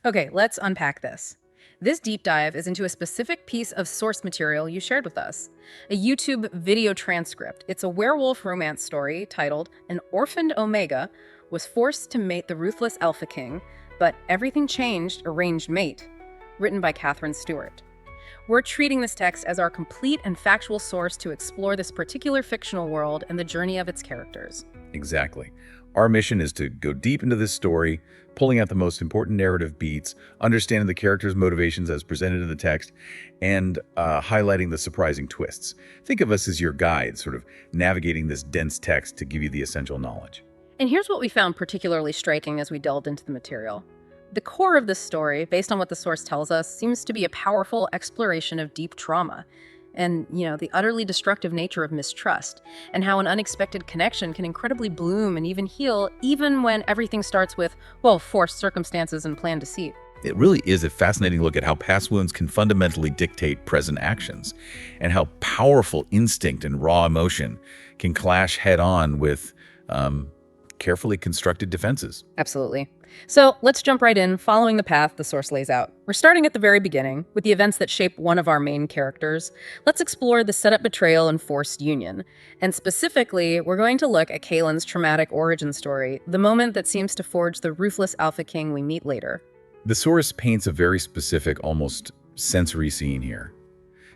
Okay, let's unpack this. This deep dive is into a specific piece of source material you shared with us, a YouTube video transcript. It's a werewolf romance story titled An Orphaned Omega was forced to mate the ruthless Alpha King, but everything changed, arranged mate, written by Catherine Stewart. We're treating this text as our complete and factual source to explore this particular fictional world and the journey of its characters. Exactly. Our mission is to go deep into this story, pulling out the most important narrative beats, understanding the characters' motivations as presented in the text, and highlighting the surprising twists. Think of us as your guide, sort of navigating this dense text to give you the essential knowledge. And here's what we found particularly striking as we delved into the material. The core of this story, based on what the source tells us, seems to be a powerful exploration of deep trauma and, the utterly destructive nature of mistrust, and how an unexpected connection can incredibly bloom and even heal, even when everything starts with, forced circumstances and planned deceit. It really is a fascinating look at how past wounds can fundamentally dictate present actions, and how powerful instinct and raw emotion can clash head-on with carefully constructed defenses. Absolutely. So let's jump right in, following the path the source lays out. We're starting at the very beginning, with the events that shape one of our main characters. Let's explore the setup, betrayal, and forced union. And specifically, we're going to look at Kalin's traumatic origin story, the moment that seems to forge the ruthless Alpha King we meet later. The source paints a very specific, almost sensory scene here.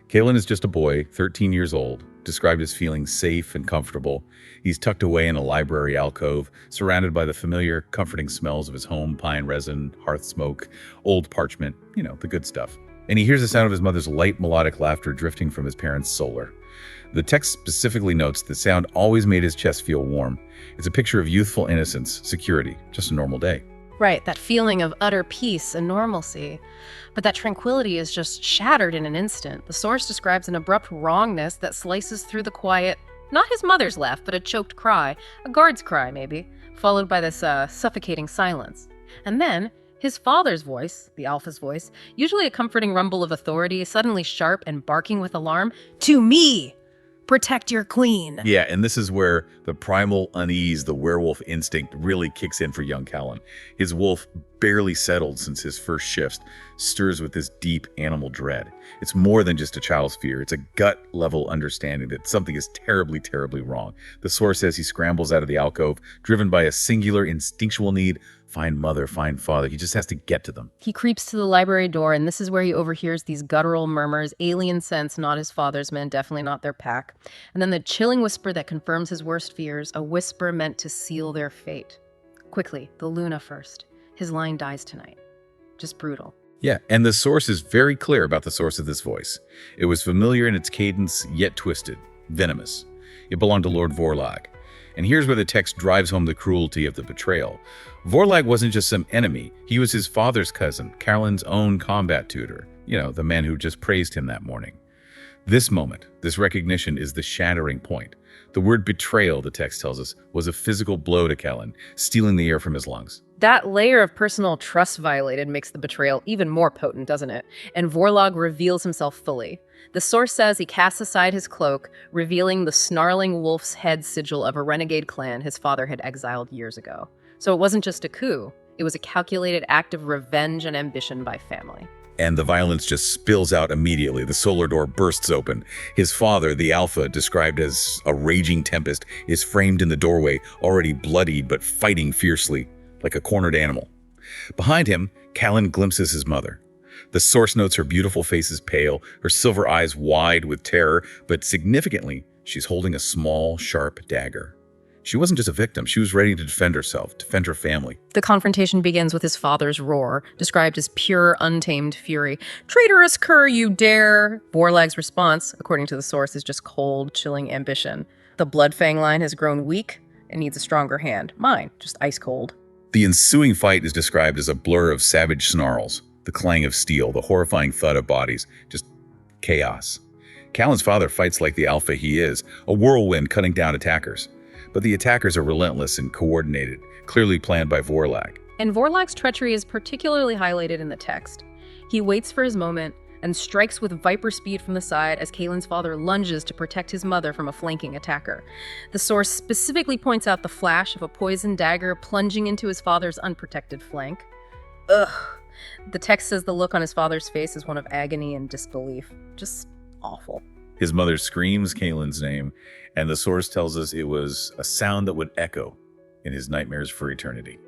Kalin is just a boy, 13 years old, described as feeling safe and comfortable. He's tucked away in a library alcove, surrounded by the familiar, comforting smells of his home, pine resin, hearth smoke, old parchment, the good stuff. And he hears the sound of his mother's light, melodic laughter drifting from his parents' solar. The text specifically notes the sound always made his chest feel warm. It's a picture of youthful innocence, security, just a normal day. Right, that feeling of utter peace and normalcy. But that tranquility is just shattered in an instant. The source describes an abrupt wrongness that slices through the quiet, not his mother's laugh, but a choked cry, a guard's cry maybe, followed by this suffocating silence. And then his father's voice, the Alpha's voice, usually a comforting rumble of authority, suddenly sharp and barking with alarm, "To me! Protect your queen." Yeah, and this is where the primal unease, the werewolf instinct, really kicks in for young Kalin. His wolf, barely settled since his first shifts, stirs with this deep animal dread. It's more than just a child's fear. It's a gut-level understanding that something is terribly, terribly wrong. The source says he scrambles out of the alcove, driven by a singular instinctual need: find mother, find father. He just has to get to them. He creeps to the library door, and this is where he overhears these guttural murmurs, alien sense, not his father's men, definitely not their pack. And then the chilling whisper that confirms his worst fears, a whisper meant to seal their fate. Quickly, the Luna first. His line dies tonight. Just brutal. Yeah, and the source is very clear about the source of this voice. It was familiar in its cadence, yet twisted, venomous. It belonged to Lord Vorlag. And here's where the text drives home the cruelty of the betrayal. Vorlag wasn't just some enemy. He was his father's cousin, Kalin's own combat tutor. The man who just praised him that morning. This moment, this recognition, is the shattering point. The word betrayal, the text tells us, was a physical blow to Kalin, stealing the air from his lungs. That layer of personal trust violated makes the betrayal even more potent, doesn't it? And Vorlag reveals himself fully. The source says he casts aside his cloak, revealing the snarling wolf's head sigil of a renegade clan his father had exiled years ago. So it wasn't just a coup, it was a calculated act of revenge and ambition by family. And the violence just spills out immediately. The solar door bursts open. His father, the Alpha, described as a raging tempest, is framed in the doorway, already bloodied but fighting fiercely, like a cornered animal. Behind him, Kalin glimpses his mother. The source notes her beautiful face is pale, her silver eyes wide with terror, but significantly, she's holding a small, sharp dagger. She wasn't just a victim, she was ready to defend herself, defend her family. The confrontation begins with his father's roar, described as pure, untamed fury. "Traitorous cur, you dare!" Vorlag's response, according to the source, is just cold, chilling ambition. The Blood Fang line has grown weak and needs a stronger hand. Mine, just ice cold. The ensuing fight is described as a blur of savage snarls, the clang of steel, the horrifying thud of bodies, just chaos. Kalin's father fights like the Alpha he is, a whirlwind cutting down attackers. But the attackers are relentless and coordinated, clearly planned by Vorlag. And Vorlag's treachery is particularly highlighted in the text. He waits for his moment and strikes with viper speed from the side as Kalin's father lunges to protect his mother from a flanking attacker. The source specifically points out the flash of a poisoned dagger plunging into his father's unprotected flank. Ugh. The text says the look on his father's face is one of agony and disbelief. Just awful. His mother screams Kalin's name, and the source tells us it was a sound that would echo in his nightmares for eternity.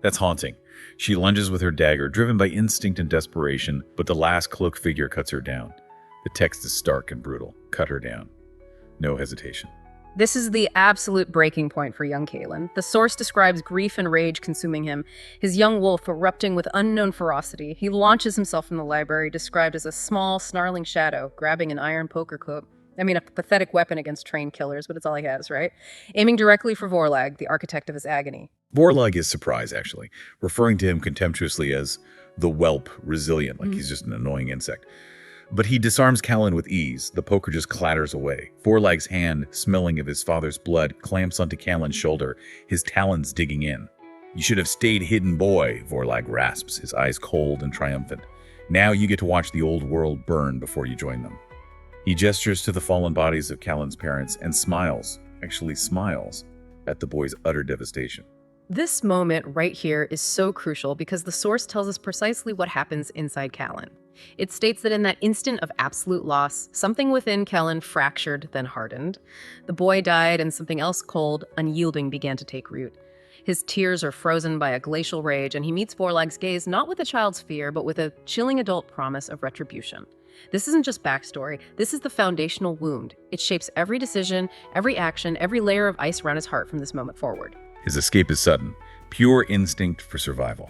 That's haunting. She lunges with her dagger, driven by instinct and desperation, but the last cloaked figure cuts her down. The text is stark and brutal. Cut her down. No hesitation. This is the absolute breaking point for young Kalin. The source describes grief and rage consuming him, his young wolf erupting with unknown ferocity. He launches himself from the library, described as a small, snarling shadow, grabbing an iron poker clip. I mean, a pathetic weapon against trained killers, but it's all he has, right? Aiming directly for Vorlag, the architect of his agony. Vorlag is surprised, actually, referring to him contemptuously as the whelp, resilient, like he's just an annoying insect. But he disarms Kalin with ease. The poker just clatters away. Vorlag's hand, smelling of his father's blood, clamps onto Kalin's shoulder, his talons digging in. "You should have stayed hidden, boy," Vorlag rasps, his eyes cold and triumphant. "Now you get to watch the old world burn before you join them." He gestures to the fallen bodies of Kalin's parents and smiles, actually smiles, at the boy's utter devastation. This moment right here is so crucial because the source tells us precisely what happens inside Kalin. It states that in that instant of absolute loss, something within Kalin fractured, then hardened. The boy died, and something else cold, unyielding began to take root. His tears are frozen by a glacial rage, and he meets Vorlag's gaze not with a child's fear, but with a chilling adult promise of retribution. This isn't just backstory, this is the foundational wound. It shapes every decision, every action, every layer of ice around his heart from this moment forward. His escape is sudden, pure instinct for survival.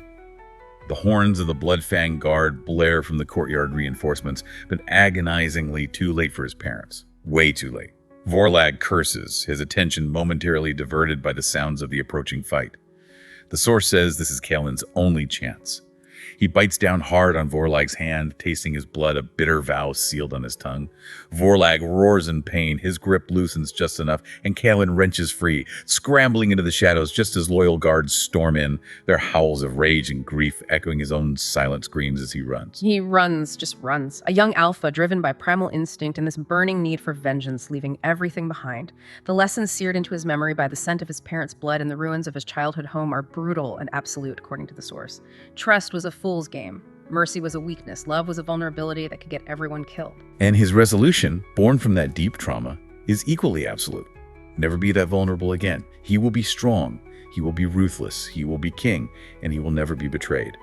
The horns of the Blood Fang Guard blare from the courtyard reinforcements, but agonizingly too late for his parents. Way too late. Vorlag curses, his attention momentarily diverted by the sounds of the approaching fight. The source says this is Kalin's only chance. He bites down hard on Vorlag's hand, tasting his blood, a bitter vow sealed on his tongue. Vorlag roars in pain, his grip loosens just enough, and Kalin wrenches free, scrambling into the shadows just as loyal guards storm in, their howls of rage and grief echoing his own silent screams as he runs. He runs, just runs. A young alpha driven by primal instinct and this burning need for vengeance, leaving everything behind. The lessons seared into his memory by the scent of his parents' blood and the ruins of his childhood home are brutal and absolute, according to the source. Trust was a fool's game. Mercy was a weakness. Love was a vulnerability that could get everyone killed. And his resolution, born from that deep trauma, is equally absolute. Never be that vulnerable again. He will be strong. He will be ruthless. He will be king, and he will never be betrayed.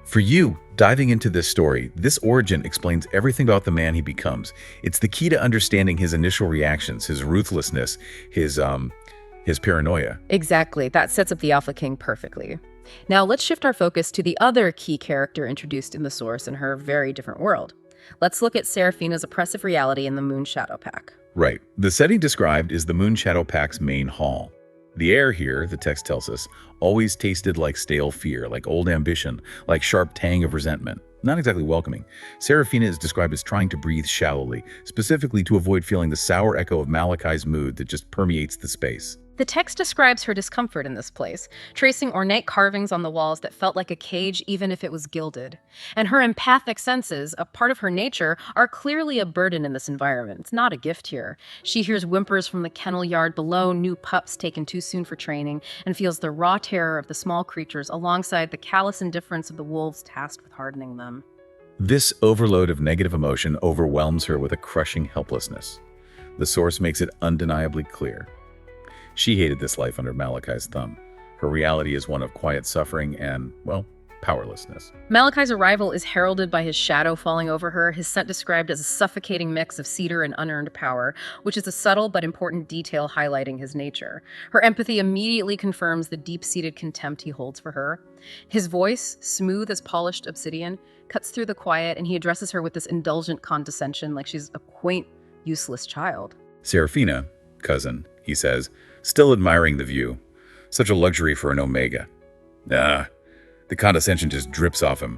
For you, diving into this story, this origin explains everything about the man he becomes. It's the key to understanding his initial reactions, his ruthlessness, his paranoia. Exactly. That sets up the Alpha King perfectly. Now let's shift our focus to the other key character introduced in the source in her very different world. Let's look at Saraphina's oppressive reality in the Moonshadow Pack. Right. The setting described is the Moonshadow Pack's main hall. The air here, the text tells us, always tasted like stale fear, like old ambition, like sharp tang of resentment. Not exactly welcoming. Saraphina is described as trying to breathe shallowly, specifically to avoid feeling the sour echo of Malachi's mood that just permeates the space. The text describes her discomfort in this place, tracing ornate carvings on the walls that felt like a cage even if it was gilded. And her empathic senses, a part of her nature, are clearly a burden in this environment. It's not a gift here. She hears whimpers from the kennel yard below, new pups taken too soon for training, and feels the raw terror of the small creatures alongside the callous indifference of the wolves tasked with hardening them. This overload of negative emotion overwhelms her with a crushing helplessness. The source makes it undeniably clear. She hated this life under Malachi's thumb. Her reality is one of quiet suffering and, well, powerlessness. Malachi's arrival is heralded by his shadow falling over her, his scent described as a suffocating mix of cedar and unearned power, which is a subtle but important detail highlighting his nature. Her empathy immediately confirms the deep-seated contempt he holds for her. His voice, smooth as polished obsidian, cuts through the quiet, and he addresses her with this indulgent condescension like she's a quaint, useless child. Saraphina, cousin, he says, still admiring the view. Such a luxury for an Omega. The condescension just drips off him.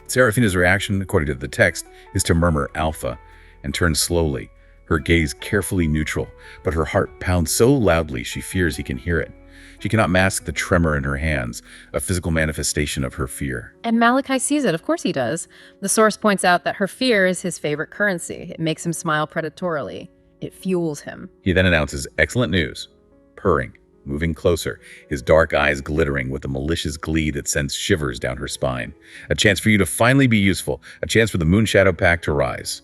Saraphina's reaction, according to the text, is to murmur Alpha and turn slowly, her gaze carefully neutral, but her heart pounds so loudly she fears he can hear it. She cannot mask the tremor in her hands, a physical manifestation of her fear. And Malachi sees it, of course he does. The source points out that her fear is his favorite currency. It makes him smile predatorily. It fuels him. He then announces excellent news. Purring. moving closer, his dark eyes glittering with a malicious glee that sends shivers down her spine. A chance for you to finally be useful, a chance for the Moonshadow Pack to rise.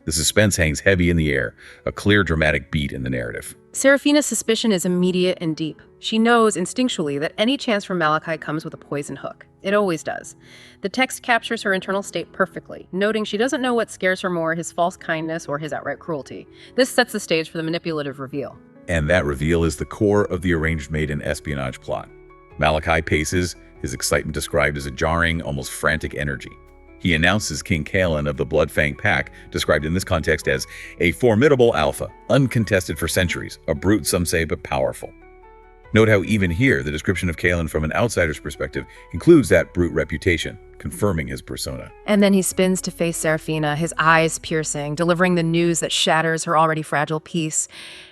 The suspense hangs heavy in the air, a clear dramatic beat in the narrative. Saraphina's suspicion is immediate and deep. She knows instinctually that any chance from Malachi comes with a poison hook. It always does. The text captures her internal state perfectly, noting she doesn't know what scares her more, his false kindness or his outright cruelty. This sets the stage for the manipulative reveal. And that reveal is the core of the arranged maiden espionage plot. Malachi paces, his excitement described as a jarring, almost frantic energy. He announces King Kalin of the Blood Fang Pack, described in this context as a formidable alpha, uncontested for centuries, a brute some say but powerful. Note how even here, the description of Kalin from an outsider's perspective includes that brute reputation, confirming his persona. And then he spins to face Saraphina, his eyes piercing, delivering the news that shatters her already fragile peace.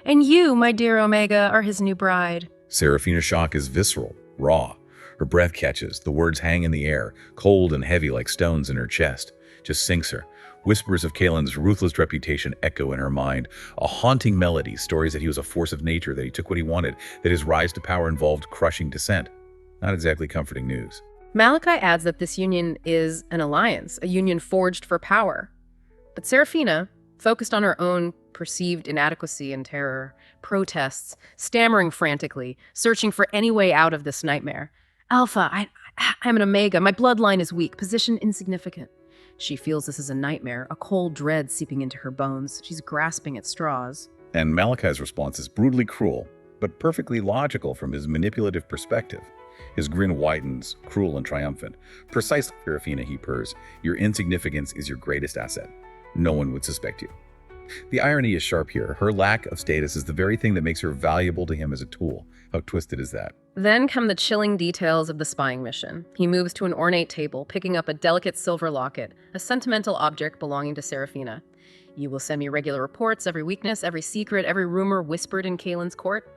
And you, my dear Omega, are his new bride. Saraphina's shock is visceral, raw. Her breath catches, the words hang in the air, cold and heavy like stones in her chest. Just sinks her. Whispers of Kalin's ruthless reputation echo in her mind. A haunting melody, stories that he was a force of nature, that he took what he wanted, that his rise to power involved crushing dissent. Not exactly comforting news. Malachi adds that this union is an alliance, a union forged for power. But Saraphina, focused on her own perceived inadequacy and terror, protests, stammering frantically, searching for any way out of this nightmare. Alpha, I'm an Omega. My bloodline is weak, position insignificant. She feels this is a nightmare, a cold dread seeping into her bones. She's grasping at straws. And Malachi's response is brutally cruel, but perfectly logical from his manipulative perspective. His grin widens, cruel and triumphant. Precisely, Saraphina, he purrs. Your insignificance is your greatest asset. No one would suspect you. The irony is sharp here. Her lack of status is the very thing that makes her valuable to him as a tool. How twisted is that? Then come the chilling details of the spying mission. He moves to an ornate table, picking up a delicate silver locket, a sentimental object belonging to Saraphina. You will send me regular reports, every weakness, every secret, every rumor whispered in Kalin's court.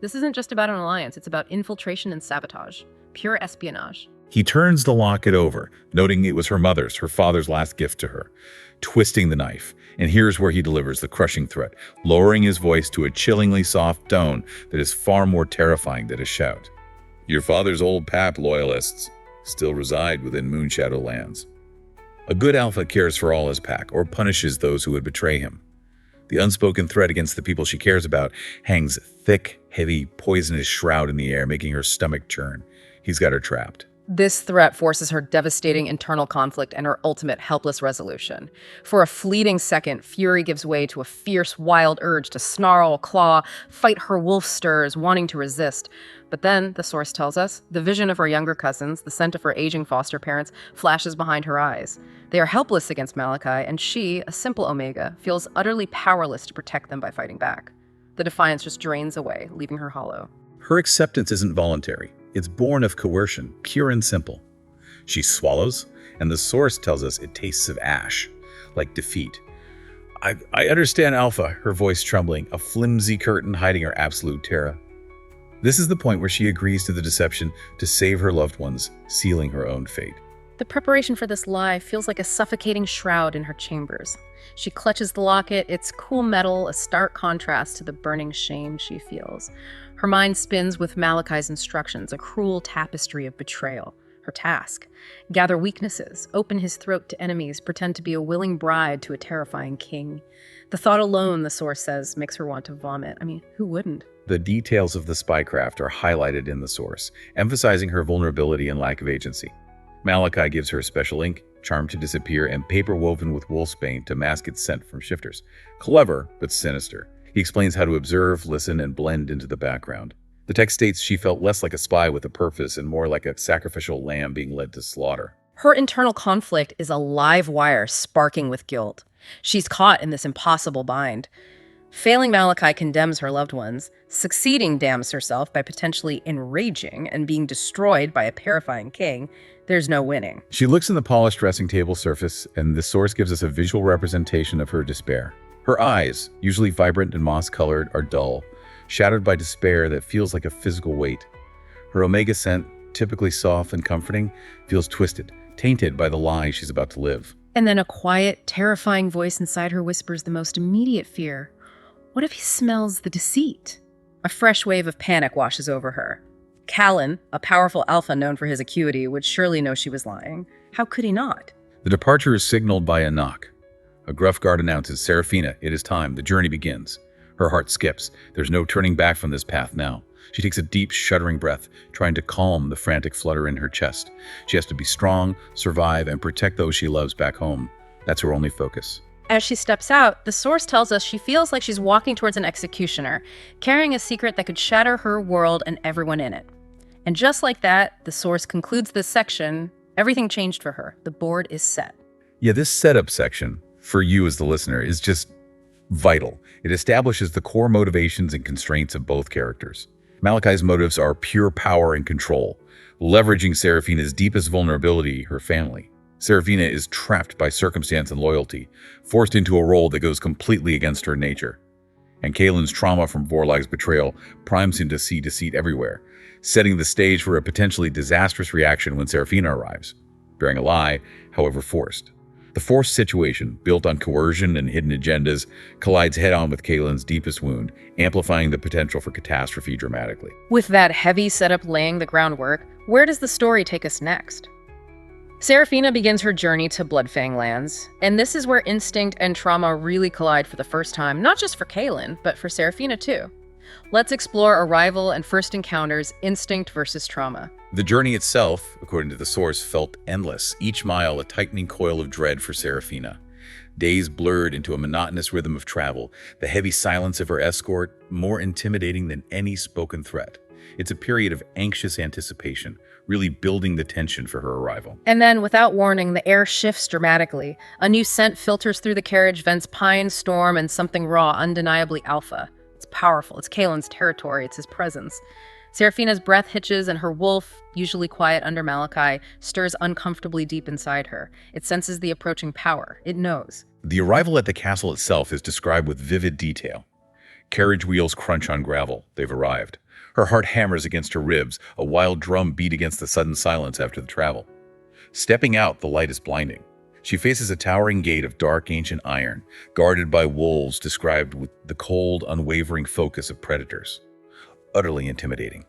This isn't just about an alliance, it's about infiltration and sabotage. Pure espionage. He turns the locket over, noting it was her mother's, her father's last gift to her, twisting the knife. And here's where he delivers the crushing threat, lowering his voice to a chillingly soft tone that is far more terrifying than a shout. Your father's old pap loyalists still reside within Moonshadow lands. A good alpha cares for all his pack, or punishes those who would betray him. The unspoken threat against the people she cares about hangs thick, heavy, poisonous shroud in the air, making her stomach churn. He's got her trapped. This threat forces her devastating internal conflict and her ultimate helpless resolution. For a fleeting second, fury gives way to a fierce, wild urge to snarl, claw, fight her wolf stirs, wanting to resist. But then, the source tells us, the vision of her younger cousins, the scent of her aging foster parents, flashes behind her eyes. They are helpless against Malachi, and she, a simple Omega, feels utterly powerless to protect them by fighting back. The defiance just drains away, leaving her hollow. Her acceptance isn't voluntary. It's born of coercion, pure and simple. She swallows, and the source tells us it tastes of ash, like defeat. I understand, Alpha, her voice trembling, a flimsy curtain hiding her absolute terror. This is the point where she agrees to the deception to save her loved ones, sealing her own fate. The preparation for this lie feels like a suffocating shroud in her chambers. She clutches the locket, its cool metal, a stark contrast to the burning shame she feels. Her mind spins with Malachi's instructions, a cruel tapestry of betrayal. Her task: gather weaknesses, open his throat to enemies, pretend to be a willing bride to a terrifying king. The thought alone, the source says, makes her want to vomit. I mean, who wouldn't? The details of the spycraft are highlighted in the source, emphasizing her vulnerability and lack of agency. Malachi gives her special ink, charm to disappear, and paper woven with wolfsbane to mask its scent from shifters. Clever, but sinister. He explains how to observe, listen, and blend into the background. The text states she felt less like a spy with a purpose and more like a sacrificial lamb being led to slaughter. Her internal conflict is a live wire sparking with guilt. She's caught in this impossible bind. Failing Malachi condemns her loved ones. Succeeding damns herself by potentially enraging and being destroyed by a terrifying king. There's no winning. She looks in the polished dressing table surface, and the source gives us a visual representation of her despair. Her eyes, usually vibrant and moss-colored, are dull, shadowed by despair that feels like a physical weight. Her Omega scent, typically soft and comforting, feels twisted, tainted by the lie she's about to live. And then a quiet, terrifying voice inside her whispers the most immediate fear. What if he smells the deceit? A fresh wave of panic washes over her. Kalin, a powerful alpha known for his acuity, would surely know she was lying. How could he not? The departure is signaled by a knock. A gruff guard announces, "Saraphina, it is time. The journey begins." Her heart skips. There's no turning back from this path now. She takes a deep, shuddering breath, trying to calm the frantic flutter in her chest. She has to be strong, survive, and protect those she loves back home. That's her only focus. As she steps out, the source tells us she feels like she's walking towards an executioner, carrying a secret that could shatter her world and everyone in it. And just like that, the source concludes this section. Everything changed for her. The board is set. Yeah, this setup section, for you as the listener, is just vital. It establishes the core motivations and constraints of both characters. Malachi's motives are pure power and control, leveraging Saraphina's deepest vulnerability, her family. Saraphina is trapped by circumstance and loyalty, forced into a role that goes completely against her nature. And Kalin's trauma from Vorlag's betrayal primes him to see deceit everywhere, setting the stage for a potentially disastrous reaction when Saraphina arrives, bearing a lie, however forced. The forced situation, built on coercion and hidden agendas, collides head-on with Kalin's deepest wound, amplifying the potential for catastrophe dramatically. With that heavy setup laying the groundwork, where does the story take us next? Saraphina begins her journey to Blood Fang lands, and this is where instinct and trauma really collide for the first time, not just for Kalin, but for Saraphina too. Let's explore arrival and first encounters, instinct versus trauma. The journey itself, according to the source, felt endless, each mile a tightening coil of dread for Saraphina. Days blurred into a monotonous rhythm of travel, the heavy silence of her escort more intimidating than any spoken threat. It's a period of anxious anticipation, really building the tension for her arrival. And then, without warning, the air shifts dramatically. A new scent filters through the carriage, vents pine, storm, and something raw, undeniably alpha. It's powerful. It's Kalin's territory. It's his presence. Saraphina's breath hitches, and her wolf, usually quiet under Malachi, stirs uncomfortably deep inside her. It senses the approaching power. It knows. The arrival at the castle itself is described with vivid detail. Carriage wheels crunch on gravel. They've arrived. Her heart hammers against her ribs, a wild drum beat against the sudden silence after the travel. Stepping out, the light is blinding. She faces a towering gate of dark ancient iron, guarded by wolves described with the cold, unwavering focus of predators. Utterly intimidating.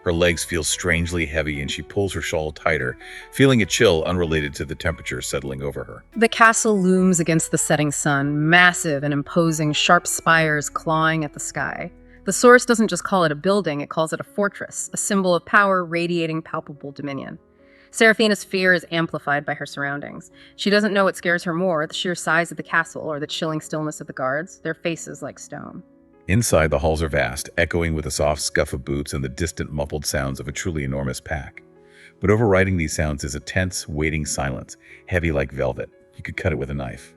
Her legs feel strangely heavy and she pulls her shawl tighter, feeling a chill unrelated to the temperature settling over her. The castle looms against the setting sun, massive and imposing, sharp spires clawing at the sky. The source doesn't just call it a building, it calls it a fortress, a symbol of power radiating palpable dominion. Saraphina's fear is amplified by her surroundings. She doesn't know what scares her more, the sheer size of the castle or the chilling stillness of the guards, their faces like stone. Inside, the halls are vast, echoing with the soft scuff of boots and the distant muffled sounds of a truly enormous pack. But overriding these sounds is a tense, waiting silence, heavy like velvet. You could cut it with a knife.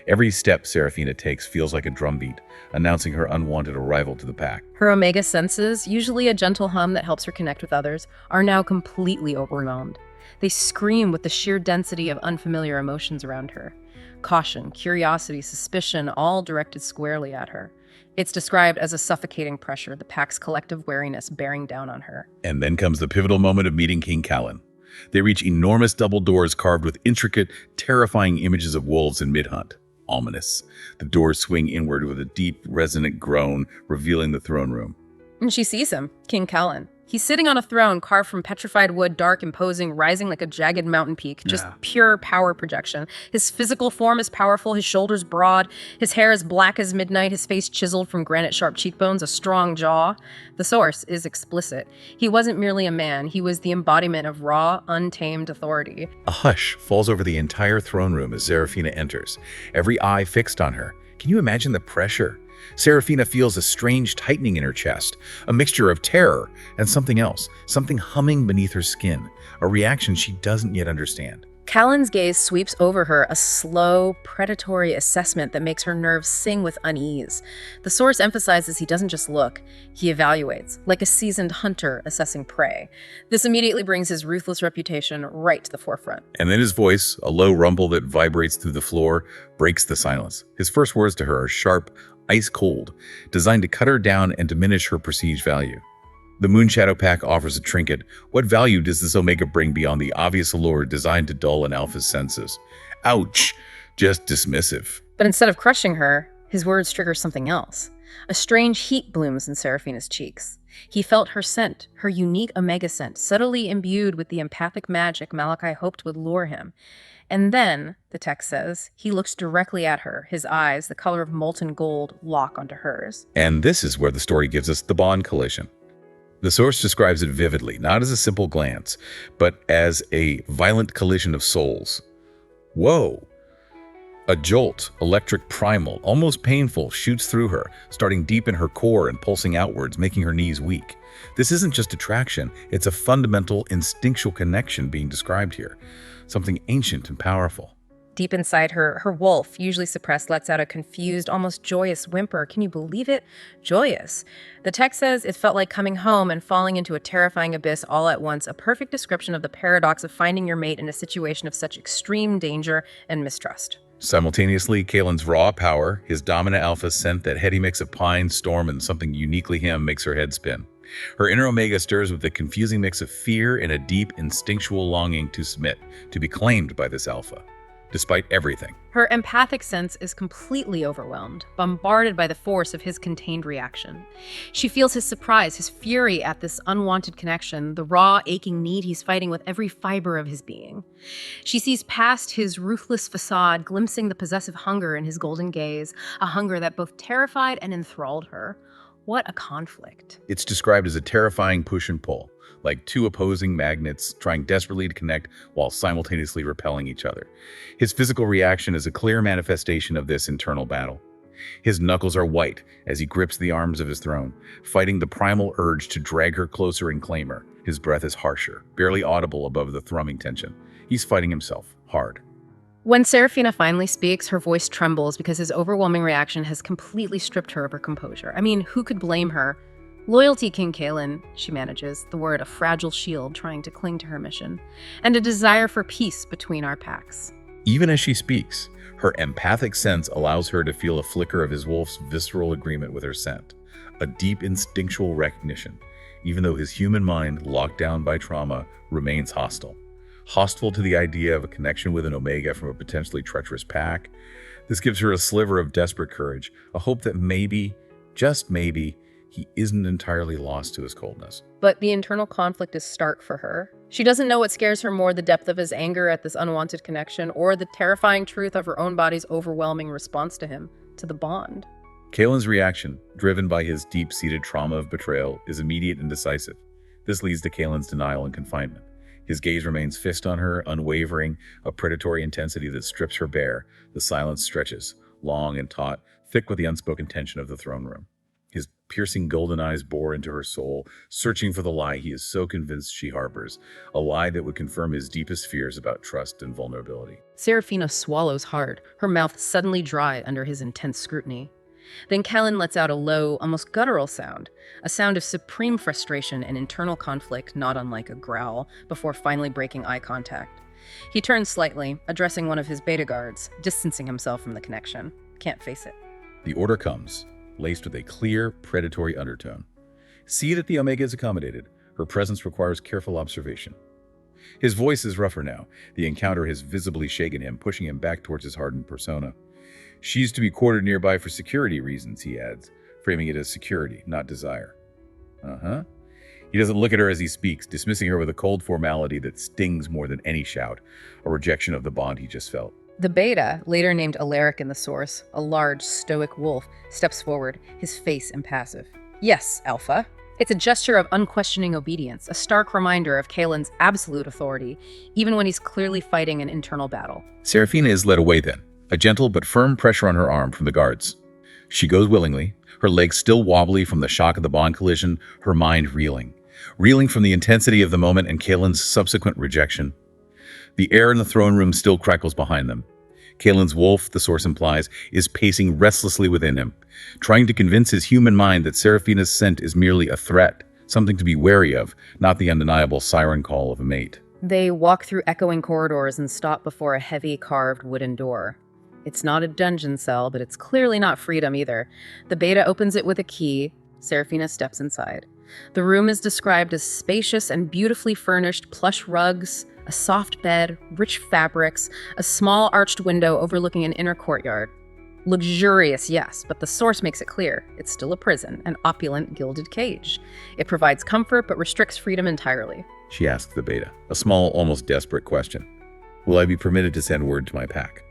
Every step Saraphina takes feels like a drumbeat, announcing her unwanted arrival to the pack. Her omega senses, usually a gentle hum that helps her connect with others, are now completely overwhelmed. They scream with the sheer density of unfamiliar emotions around her. Caution, curiosity, suspicion, all directed squarely at her. It's described as a suffocating pressure, the pack's collective wariness bearing down on her. And then comes the pivotal moment of meeting King Kalin. They reach enormous double doors carved with intricate, terrifying images of wolves in mid-hunt. Ominous. The doors swing inward with a deep, resonant groan, revealing the throne room. And she sees him, King Kalin. He's sitting on a throne carved from petrified wood, dark, imposing, rising like a jagged mountain peak, just pure power projection. His physical form is powerful, his shoulders broad, his hair is black as midnight, his face chiseled from granite-sharp cheekbones, a strong jaw. The source is explicit. He wasn't merely a man, he was the embodiment of raw, untamed authority. A hush falls over the entire throne room as Saraphina enters, every eye fixed on her. Can you imagine the pressure? Saraphina feels a strange tightening in her chest, a mixture of terror and something else, something humming beneath her skin, a reaction she doesn't yet understand. Kalin's gaze sweeps over her, a slow, predatory assessment that makes her nerves sing with unease. The source emphasizes he doesn't just look, he evaluates, like a seasoned hunter assessing prey. This immediately brings his ruthless reputation right to the forefront. And then his voice, a low rumble that vibrates through the floor, breaks the silence. His first words to her are sharp, ice cold, designed to cut her down and diminish her perceived value. The Moonshadow Pack offers a trinket. What value does this Omega bring beyond the obvious allure designed to dull an alpha's senses? Ouch! Just dismissive. But instead of crushing her, his words trigger something else. A strange heat blooms in Saraphina's cheeks. He felt her scent, her unique omega scent, subtly imbued with the empathic magic Malachi hoped would lure him. And then, the text says, he looks directly at her. His eyes, the color of molten gold, lock onto hers. And this is where the story gives us the bond collision. The source describes it vividly, not as a simple glance, but as a violent collision of souls. Whoa! A jolt, electric primal, almost painful, shoots through her, starting deep in her core and pulsing outwards, making her knees weak. This isn't just attraction, it's a fundamental, instinctual connection being described here. Something ancient and powerful. Deep inside her, her wolf, usually suppressed, lets out a confused, almost joyous whimper. Can you believe it? Joyous. The text says it felt like coming home and falling into a terrifying abyss all at once, a perfect description of the paradox of finding your mate in a situation of such extreme danger and mistrust. Simultaneously, Kalin's raw power, his dominant alpha scent, that heady mix of pine, storm, and something uniquely him makes her head spin. Her inner omega stirs with a confusing mix of fear and a deep, instinctual longing to submit, to be claimed by this alpha, despite everything. Her empathic sense is completely overwhelmed, bombarded by the force of his contained reaction. She feels his surprise, his fury at this unwanted connection, the raw, aching need he's fighting with every fiber of his being. She sees past his ruthless facade, glimpsing the possessive hunger in his golden gaze, a hunger that both terrified and enthralled her. What a conflict. It's described as a terrifying push and pull, like two opposing magnets trying desperately to connect while simultaneously repelling each other. His physical reaction is a clear manifestation of this internal battle. His knuckles are white as he grips the arms of his throne, fighting the primal urge to drag her closer and claim her. His breath is harsher, barely audible above the thrumming tension. He's fighting himself, hard. When Saraphina finally speaks, her voice trembles because his overwhelming reaction has completely stripped her of her composure. I mean, who could blame her? Loyalty, King Kalin, she manages, the word a fragile shield trying to cling to her mission, and a desire for peace between our packs. Even as she speaks, her empathic sense allows her to feel a flicker of his wolf's visceral agreement with her scent, a deep instinctual recognition, even though his human mind, locked down by trauma, remains hostile. Hostile to the idea of a connection with an omega from a potentially treacherous pack. This gives her a sliver of desperate courage, a hope that maybe, just maybe, he isn't entirely lost to his coldness. But the internal conflict is stark for her. She doesn't know what scares her more, the depth of his anger at this unwanted connection, or the terrifying truth of her own body's overwhelming response to him, to the bond. Kalin's reaction, driven by his deep-seated trauma of betrayal, is immediate and decisive. This leads to Kalin's denial and confinement. His gaze remains fixed on her, unwavering, a predatory intensity that strips her bare. The silence stretches, long and taut, thick with the unspoken tension of the throne room. His piercing golden eyes bore into her soul, searching for the lie he is so convinced she harbors, a lie that would confirm his deepest fears about trust and vulnerability. Saraphina swallows hard, her mouth suddenly dry under his intense scrutiny. Then Kalin lets out a low, almost guttural sound, a sound of supreme frustration and internal conflict, not unlike a growl, before finally breaking eye contact. He turns slightly, addressing one of his beta guards, distancing himself from the connection. Can't face it. The order comes, laced with a clear, predatory undertone. See that the Omega is accommodated. Her presence requires careful observation. His voice is rougher now. The encounter has visibly shaken him, pushing him back towards his hardened persona. She's to be quartered nearby for security reasons, he adds, framing it as security, not desire. He doesn't look at her as he speaks, dismissing her with a cold formality that stings more than any shout, a rejection of the bond he just felt. The beta, later named Alaric in the source, a large, stoic wolf, steps forward, his face impassive. Yes, Alpha. It's a gesture of unquestioning obedience, a stark reminder of Kalin's absolute authority, even when he's clearly fighting an internal battle. Saraphina is led away then, a gentle but firm pressure on her arm from the guards. She goes willingly, her legs still wobbly from the shock of the bond collision, her mind reeling from the intensity of the moment and Kalin's subsequent rejection. The air in the throne room still crackles behind them. Kalin's wolf, the source implies, is pacing restlessly within him, trying to convince his human mind that Saraphina's scent is merely a threat, something to be wary of, not the undeniable siren call of a mate. They walk through echoing corridors and stop before a heavy carved wooden door. It's not a dungeon cell, but it's clearly not freedom either. The beta opens it with a key. Saraphina steps inside. The room is described as spacious and beautifully furnished, plush rugs, a soft bed, rich fabrics, a small arched window overlooking an inner courtyard. Luxurious, yes, but the source makes it clear. It's still a prison, an opulent, gilded cage. It provides comfort, but restricts freedom entirely. She asks the beta, a small, almost desperate question. Will I be permitted to send word to my pack?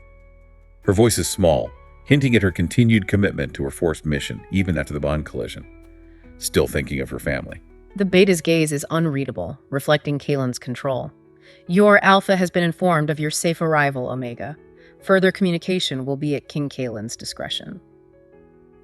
Her voice is small, hinting at her continued commitment to her forced mission, even after the bond collision. Still thinking of her family. The beta's gaze is unreadable, reflecting Kalin's control. Your Alpha has been informed of your safe arrival, Omega. Further communication will be at King Kalin's discretion.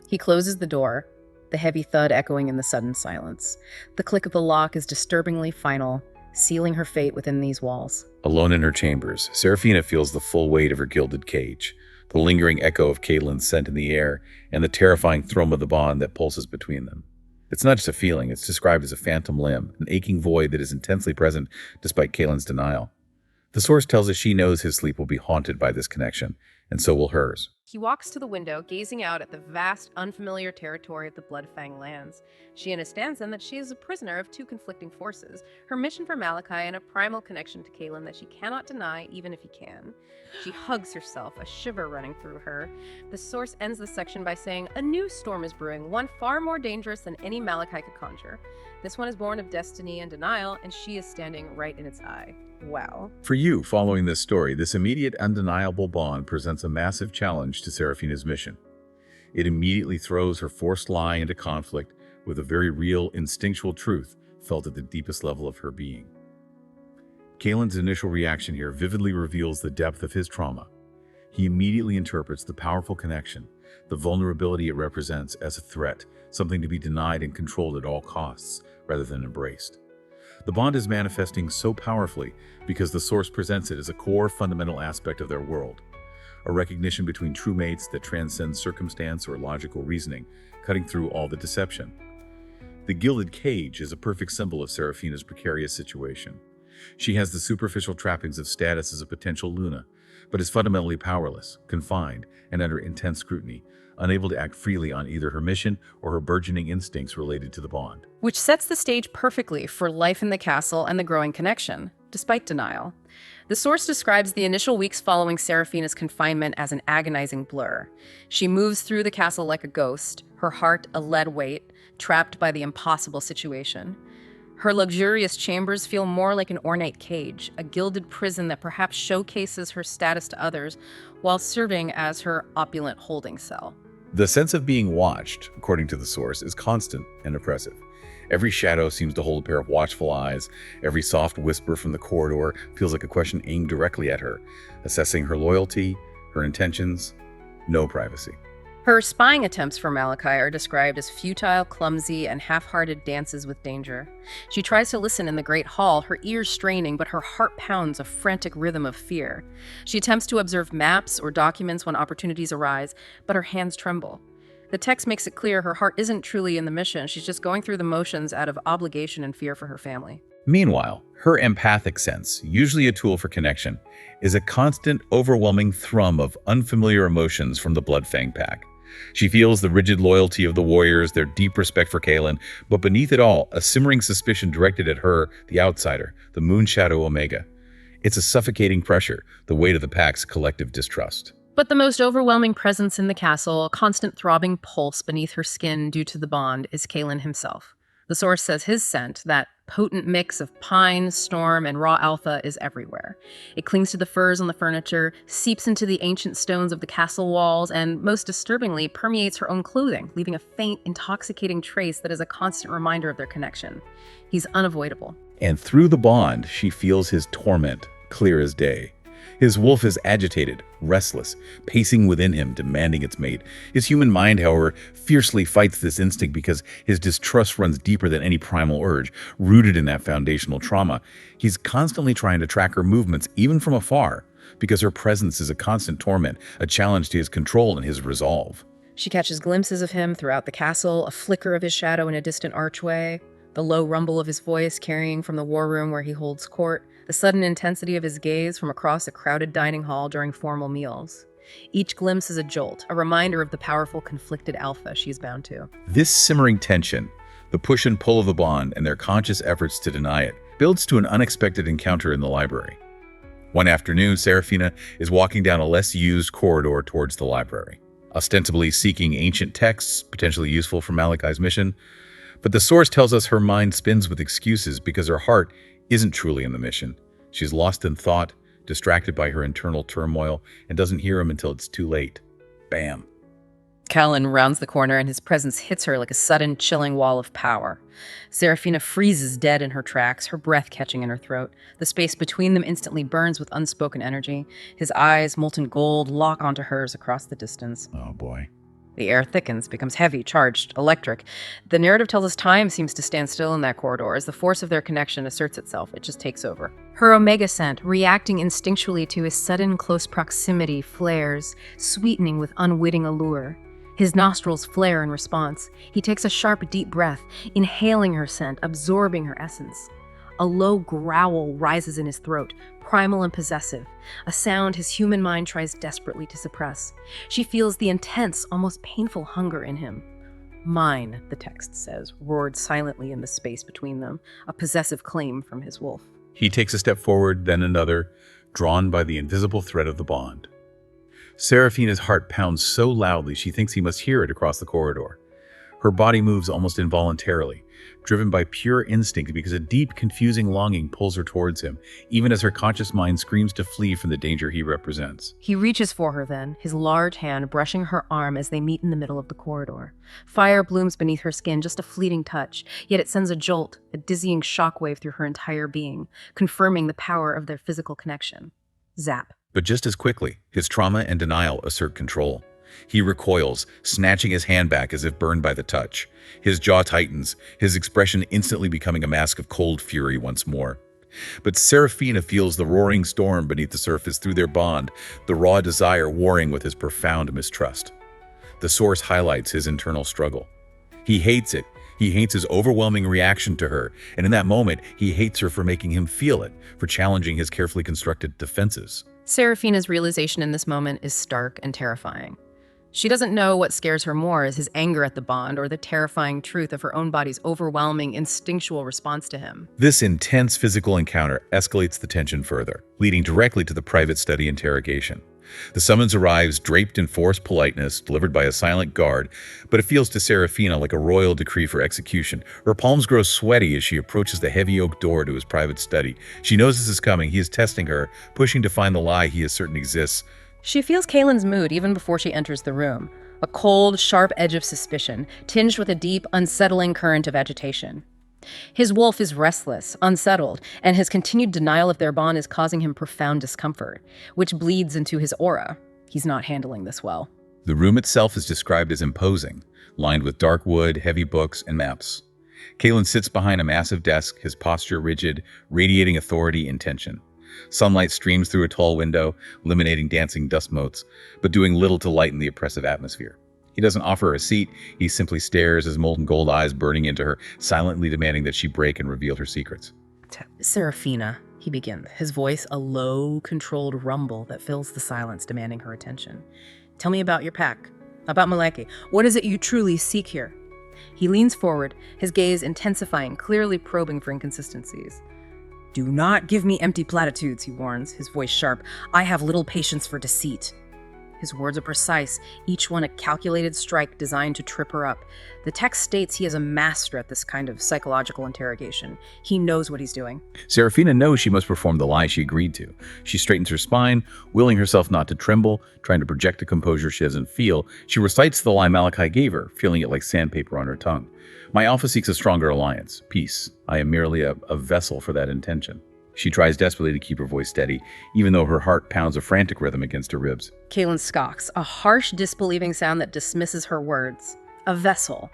He closes the door, the heavy thud echoing in the sudden silence. The click of the lock is disturbingly final, sealing her fate within these walls. Alone in her chambers, Saraphina feels the full weight of her gilded cage, the lingering echo of Kalin's scent in the air, and the terrifying thrum of the bond that pulses between them. It's not just a feeling, it's described as a phantom limb, an aching void that is intensely present despite Kalin's denial. The source tells us she knows his sleep will be haunted by this connection, and so will hers. He walks to the window, gazing out at the vast, unfamiliar territory of the Blood Fang lands. She understands then that she is a prisoner of two conflicting forces, her mission for Malachi and a primal connection to Kalin that she cannot deny even if he can. She hugs herself, a shiver running through her. The source ends the section by saying, "A new storm is brewing, one far more dangerous than any Malachi could conjure. This one is born of destiny and denial, and she is standing right in its eye." Wow. For you, following this story, this immediate, undeniable bond presents a massive challenge to Saraphina's mission. It immediately throws her forced lie into conflict with a very real, instinctual truth felt at the deepest level of her being. Kalin's initial reaction here vividly reveals the depth of his trauma. He immediately interprets the powerful connection, the vulnerability it represents, as a threat, something to be denied and controlled at all costs, rather than embraced. The bond is manifesting so powerfully because the source presents it as a core fundamental aspect of their world, a recognition between true mates that transcends circumstance or logical reasoning, cutting through all the deception. The gilded cage is a perfect symbol of Saraphina's precarious situation. She has the superficial trappings of status as a potential Luna, but is fundamentally powerless, confined, and under intense scrutiny, unable to act freely on either her mission or her burgeoning instincts related to the bond. Which sets the stage perfectly for life in the castle and the growing connection, despite denial. The source describes the initial weeks following Saraphina's confinement as an agonizing blur. She moves through the castle like a ghost, her heart a lead weight, trapped by the impossible situation. Her luxurious chambers feel more like an ornate cage, a gilded prison that perhaps showcases her status to others while serving as her opulent holding cell. The sense of being watched, according to the source, is constant and oppressive. Every shadow seems to hold a pair of watchful eyes. Every soft whisper from the corridor feels like a question aimed directly at her, assessing her loyalty, her intentions. No privacy. Her spying attempts for Malachi are described as futile, clumsy, and half-hearted dances with danger. She tries to listen in the great hall, her ears straining, but her heart pounds a frantic rhythm of fear. She attempts to observe maps or documents when opportunities arise, but her hands tremble. The text makes it clear her heart isn't truly in the mission. She's just going through the motions out of obligation and fear for her family. Meanwhile, her empathic sense, usually a tool for connection, is a constant, overwhelming thrum of unfamiliar emotions from the Blood Fang Pack. She feels the rigid loyalty of the warriors, their deep respect for Kalin, but beneath it all, a simmering suspicion directed at her, the outsider, the Moonshadow Omega. It's a suffocating pressure, the weight of the pack's collective distrust. But the most overwhelming presence in the castle, a constant throbbing pulse beneath her skin due to the bond, is Kalin himself. The source says his scent, that potent mix of pine, storm, and raw alpha, is everywhere. It clings to the furs on the furniture, seeps into the ancient stones of the castle walls, and, most disturbingly, permeates her own clothing, leaving a faint, intoxicating trace that is a constant reminder of their connection. He's unavoidable. And through the bond, she feels his torment, clear as day. His wolf is agitated, restless, pacing within him, demanding its mate. His human mind, however, fiercely fights this instinct because his distrust runs deeper than any primal urge, rooted in that foundational trauma. He's constantly trying to track her movements, even from afar, because her presence is a constant torment, a challenge to his control and his resolve. She catches glimpses of him throughout the castle, a flicker of his shadow in a distant archway, the low rumble of his voice carrying from the war room where he holds court, the sudden intensity of his gaze from across a crowded dining hall during formal meals. Each glimpse is a jolt, a reminder of the powerful, conflicted alpha she's bound to. This simmering tension, the push and pull of the bond and their conscious efforts to deny it, builds to an unexpected encounter in the library. One afternoon, Saraphina is walking down a less used corridor towards the library. ostensibly seeking ancient texts, potentially useful for Malachi's mission. But the source tells us her mind spins with excuses because her heart isn't truly in the mission. She's lost in thought, distracted by her internal turmoil, and doesn't hear him until it's too late. Bam. Kalin rounds the corner and his presence hits her like a sudden, chilling wall of power. Saraphina freezes dead in her tracks, her breath catching in her throat. The space between them instantly burns with unspoken energy. His eyes, molten gold, lock onto hers across the distance. Oh boy. The air thickens, becomes heavy, charged, electric. The narrative tells us time seems to stand still in that corridor as the force of their connection asserts itself. It just takes over. Her omega scent, reacting instinctually to his sudden close proximity, flares, sweetening with unwitting allure. His nostrils flare in response. He takes a sharp, deep breath, inhaling her scent, absorbing her essence. A low growl rises in his throat, primal and possessive, a sound his human mind tries desperately to suppress. She feels the intense, almost painful hunger in him. Mine, the text says, roared silently in the space between them, a possessive claim from his wolf. He takes a step forward, then another, drawn by the invisible thread of the bond. Saraphina's heart pounds so loudly she thinks he must hear it across the corridor. Her body moves almost involuntarily, driven by pure instinct because a deep, confusing longing pulls her towards him, even as her conscious mind screams to flee from the danger he represents. He reaches for her then, his large hand brushing her arm as they meet in the middle of the corridor. Fire blooms beneath her skin, just a fleeting touch, yet it sends a jolt, a dizzying shockwave through her entire being, confirming the power of their physical connection. Zap. But just as quickly, his trauma and denial assert control. He recoils, snatching his hand back as if burned by the touch. His jaw tightens, his expression instantly becoming a mask of cold fury once more. But Saraphina feels the roaring storm beneath the surface through their bond, the raw desire warring with his profound mistrust. The source highlights his internal struggle. He hates it. He hates his overwhelming reaction to her, and in that moment, he hates her for making him feel it, for challenging his carefully constructed defenses. Seraphina's realization in this moment is stark and terrifying. She doesn't know what scares her more is his anger at the bond or the terrifying truth of her own body's overwhelming instinctual response to him. This intense physical encounter escalates the tension further, leading directly to the private study interrogation. The summons arrives draped in forced politeness, delivered by a silent guard, but it feels to Saraphina like a royal decree for execution. Her palms grow sweaty as she approaches the heavy oak door to his private study. She knows this is coming. He is testing her, pushing to find the lie he is certain exists. She feels Kalin's mood even before she enters the room. A cold, sharp edge of suspicion, tinged with a deep, unsettling current of agitation. His wolf is restless, unsettled, and his continued denial of their bond is causing him profound discomfort, which bleeds into his aura. He's not handling this well. The room itself is described as imposing, lined with dark wood, heavy books, and maps. Kalin sits behind a massive desk, his posture rigid, radiating authority and tension. Sunlight streams through a tall window, illuminating dancing dust motes, but doing little to lighten the oppressive atmosphere. He doesn't offer her a seat, he simply stares, his molten gold eyes burning into her, silently demanding that she break and reveal her secrets. Saraphina, he begins, his voice a low, controlled rumble that fills the silence, demanding her attention. Tell me about your pack, about Malachi. What is it you truly seek here? He leans forward, his gaze intensifying, clearly probing for inconsistencies. Do not give me empty platitudes, he warns, his voice sharp. I have little patience for deceit. His words are precise, each one a calculated strike designed to trip her up. The text states he is a master at this kind of psychological interrogation. He knows what he's doing. Saraphina knows she must perform the lie she agreed to. She straightens her spine, willing herself not to tremble, trying to project a composure she doesn't feel. She recites the lie Malachi gave her, feeling it like sandpaper on her tongue. My alpha seeks a stronger alliance, peace. I am merely a vessel for that intention. She tries desperately to keep her voice steady, even though her heart pounds a frantic rhythm against her ribs. Kalin scoffs, a harsh, disbelieving sound that dismisses her words. A vessel.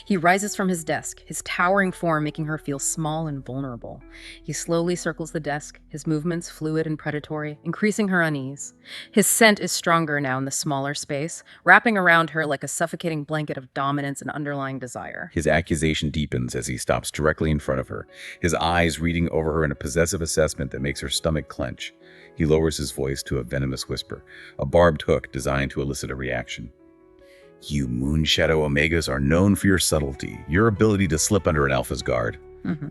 He rises from his desk, his towering form making her feel small and vulnerable. He slowly circles the desk, his movements fluid and predatory, increasing her unease. His scent is stronger now in the smaller space, wrapping around her like a suffocating blanket of dominance and underlying desire. His accusation deepens as he stops directly in front of her, his eyes reading over her in a possessive assessment that makes her stomach clench. He lowers his voice to a venomous whisper, a barbed hook designed to elicit a reaction. You Moonshadow Omegas are known for your subtlety, your ability to slip under an alpha's guard.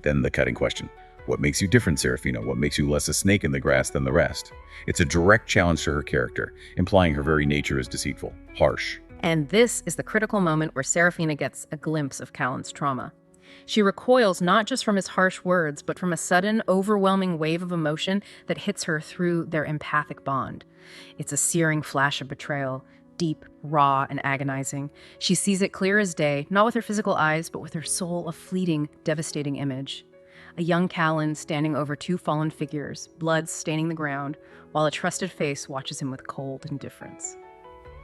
Then the cutting question. What makes you different, Seraphina? What makes you less a snake in the grass than the rest? It's a direct challenge to her character, implying her very nature is deceitful, harsh. And this is the critical moment where Seraphina gets a glimpse of Kalin's trauma. She recoils not just from his harsh words, but from a sudden, overwhelming wave of emotion that hits her through their empathic bond. It's a searing flash of betrayal, deep, raw, and agonizing. She sees it clear as day, not with her physical eyes, but with her soul, a fleeting, devastating image. A young Kalin standing over two fallen figures, blood staining the ground, while a trusted face watches him with cold indifference.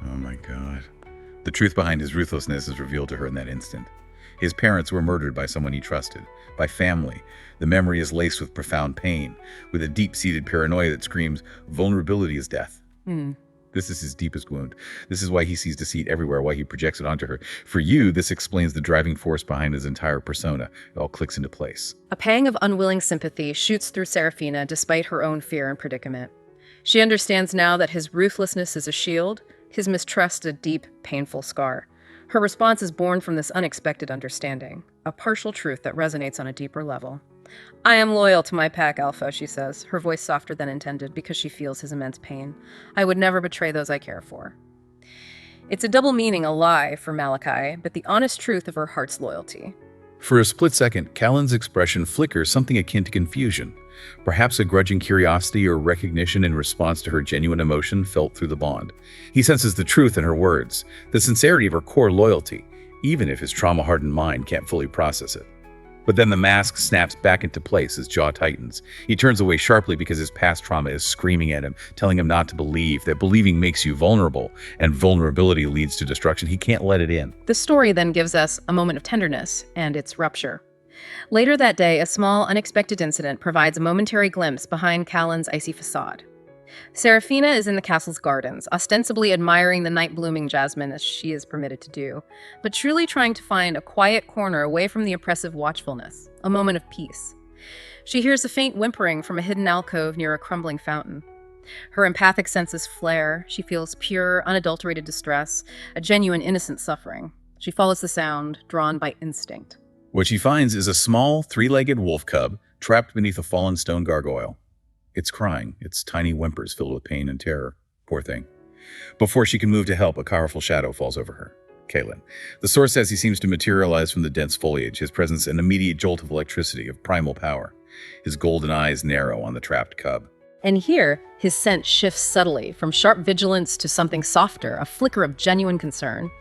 Oh my God. The truth behind his ruthlessness is revealed to her in that instant. His parents were murdered by someone he trusted, by family. The memory is laced with profound pain, with a deep-seated paranoia that screams, vulnerability is death. This is his deepest wound. This is why he sees deceit everywhere, why he projects it onto her. For you, this explains the driving force behind his entire persona. It all clicks into place. A pang of unwilling sympathy shoots through Seraphina despite her own fear and predicament. She understands now that his ruthlessness is a shield, his mistrust a deep, painful scar. Her response is born from this unexpected understanding, a partial truth that resonates on a deeper level. I am loyal to my pack, Alpha, she says, her voice softer than intended because she feels his immense pain. I would never betray those I care for. It's a double meaning, a lie for Malachi, but the honest truth of her heart's loyalty. For a split second, Kalin's expression flickers something akin to confusion. Perhaps a grudging curiosity or recognition in response to her genuine emotion felt through the bond. He senses the truth in her words, the sincerity of her core loyalty, even if his trauma-hardened mind can't fully process it. But then the mask snaps back into place, his jaw tightens. He turns away sharply because his past trauma is screaming at him, telling him not to believe, that believing makes you vulnerable, and vulnerability leads to destruction. He can't let it in. The story then gives us a moment of tenderness and its rupture. Later that day, a small, unexpected incident provides a momentary glimpse behind Kalin's icy facade. Seraphina is in the castle's gardens, ostensibly admiring the night-blooming jasmine as she is permitted to do, but truly trying to find a quiet corner away from the oppressive watchfulness, a moment of peace. She hears a faint whimpering from a hidden alcove near a crumbling fountain. Her empathic senses flare. She feels pure, unadulterated distress, a genuine, innocent suffering. She follows the sound, drawn by instinct. What she finds is a small, three-legged wolf cub trapped beneath a fallen stone gargoyle. It's crying, its tiny whimpers filled with pain and terror. Poor thing. Before she can move to help, a powerful shadow falls over her. Kalin. The source says he seems to materialize from the dense foliage, his presence an immediate jolt of electricity, of primal power. His golden eyes narrow on the trapped cub. And here, his scent shifts subtly, from sharp vigilance to something softer, a flicker of genuine concern.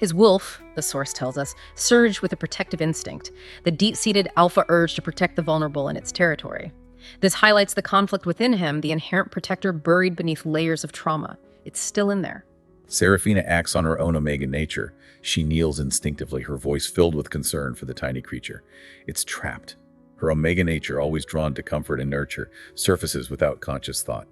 His wolf, the source tells us, surged with a protective instinct, the deep-seated alpha urge to protect the vulnerable in its territory. This highlights the conflict within him, the inherent protector buried beneath layers of trauma. It's still in there. Seraphina acts on her own omega nature. She kneels instinctively, her voice filled with concern for the tiny creature. It's trapped. Her omega nature, always drawn to comfort and nurture, surfaces without conscious thought.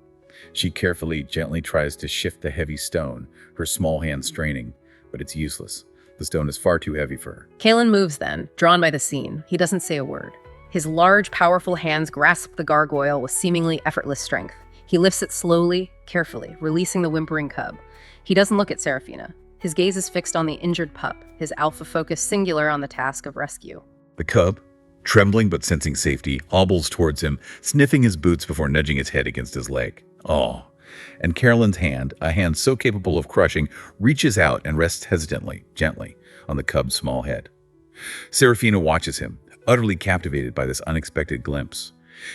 She carefully, gently tries to shift the heavy stone, her small hand straining, but it's useless. The stone is far too heavy for her. Kalin moves then, drawn by the scene. He doesn't say a word. His large, powerful hands grasp the gargoyle with seemingly effortless strength. He lifts it slowly, carefully, releasing the whimpering cub. He doesn't look at Seraphina. His gaze is fixed on the injured pup, his alpha focus singular on the task of rescue. The cub, trembling but sensing safety, hobbles towards him, sniffing his boots before nudging its head against his leg. Oh. And Carolyn's hand, a hand so capable of crushing, reaches out and rests hesitantly, gently, on the cub's small head. Seraphina watches him, utterly captivated by this unexpected glimpse.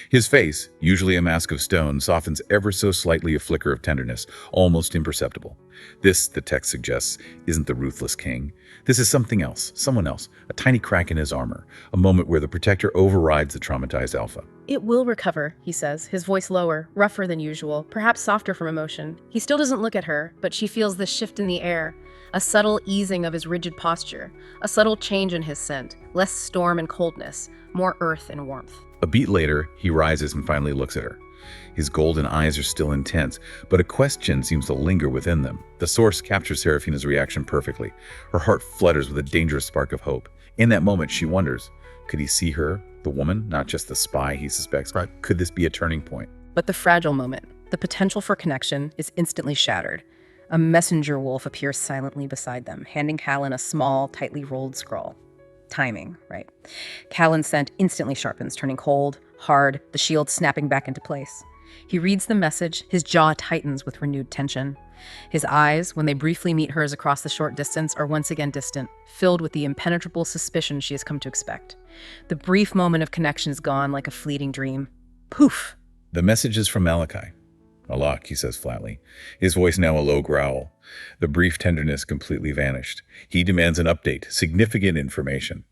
His face, usually a mask of stone, softens ever so slightly, a flicker of tenderness, almost imperceptible. This, the text suggests, isn't the ruthless king. This is something else, someone else, a tiny crack in his armor, a moment where the protector overrides the traumatized alpha. It will recover, he says, his voice lower, rougher than usual, perhaps softer from emotion. He still doesn't look at her, but she feels the shift in the air, a subtle easing of his rigid posture, a subtle change in his scent, less storm and coldness, more earth and warmth. A beat later, he rises and finally looks at her. His golden eyes are still intense, but a question seems to linger within them. The source captures Seraphina's reaction perfectly. Her heart flutters with a dangerous spark of hope. In that moment, she wonders, could he see her, the woman, not just the spy he suspects? Right. Could this be a turning point? But the fragile moment, the potential for connection, is instantly shattered. A messenger wolf appears silently beside them, handing Kalin a small, tightly rolled scroll. Timing, right? Kalin's scent instantly sharpens, turning cold, hard, the shield snapping back into place. He reads the message, his jaw tightens with renewed tension. His eyes, when they briefly meet hers across the short distance, are once again distant, filled with the impenetrable suspicion she has come to expect. The brief moment of connection is gone like a fleeting dream. Poof! The message is from Malachi. "Alak," he says flatly, his voice now a low growl. The brief tenderness completely vanished. He demands an update, significant information.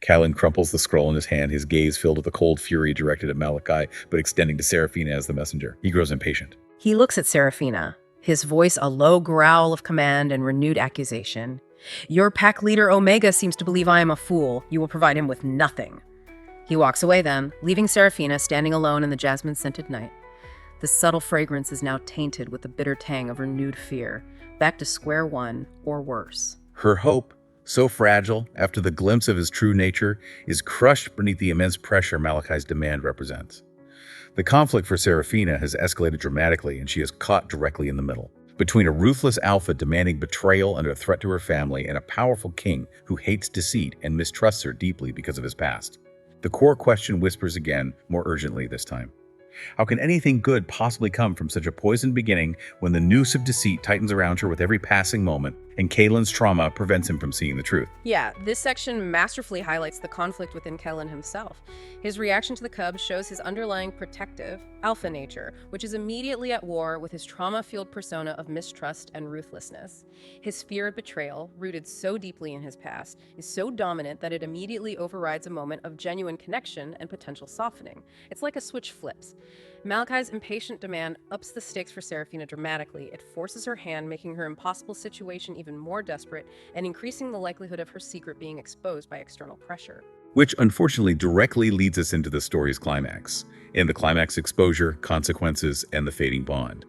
Kalin crumples the scroll in his hand, his gaze filled with a cold fury directed at Malachi, but extending to Saraphina as the messenger. He grows impatient. He looks at Saraphina, his voice a low growl of command and renewed accusation. "Your pack leader Omega seems to believe I am a fool. You will provide him with nothing." He walks away then, leaving Saraphina standing alone in the jasmine-scented night. The subtle fragrance is now tainted with the bitter tang of renewed fear, back to square one, or worse. Her hope, so fragile after the glimpse of his true nature, is crushed beneath the immense pressure Malachi's demand represents. The conflict for Saraphina has escalated dramatically, and she is caught directly in the middle. Between a ruthless alpha demanding betrayal under a threat to her family and a powerful king who hates deceit and mistrusts her deeply because of his past. The core question whispers again, more urgently this time. How can anything good possibly come from such a poisoned beginning when the noose of deceit tightens around her with every passing moment, and Kalin's trauma prevents him from seeing the truth? Yeah, this section masterfully highlights the conflict within Kalin himself. His reaction to the cub shows his underlying protective, alpha nature, which is immediately at war with his trauma-fueled persona of mistrust and ruthlessness. His fear of betrayal, rooted so deeply in his past, is so dominant that it immediately overrides a moment of genuine connection and potential softening. It's like a switch flips. Malachi's impatient demand ups the stakes for Saraphina dramatically. It forces her hand, making her impossible situation even more desperate and increasing the likelihood of her secret being exposed by external pressure. Which unfortunately directly leads us into the story's climax. In the climax, exposure, consequences, and the fading bond.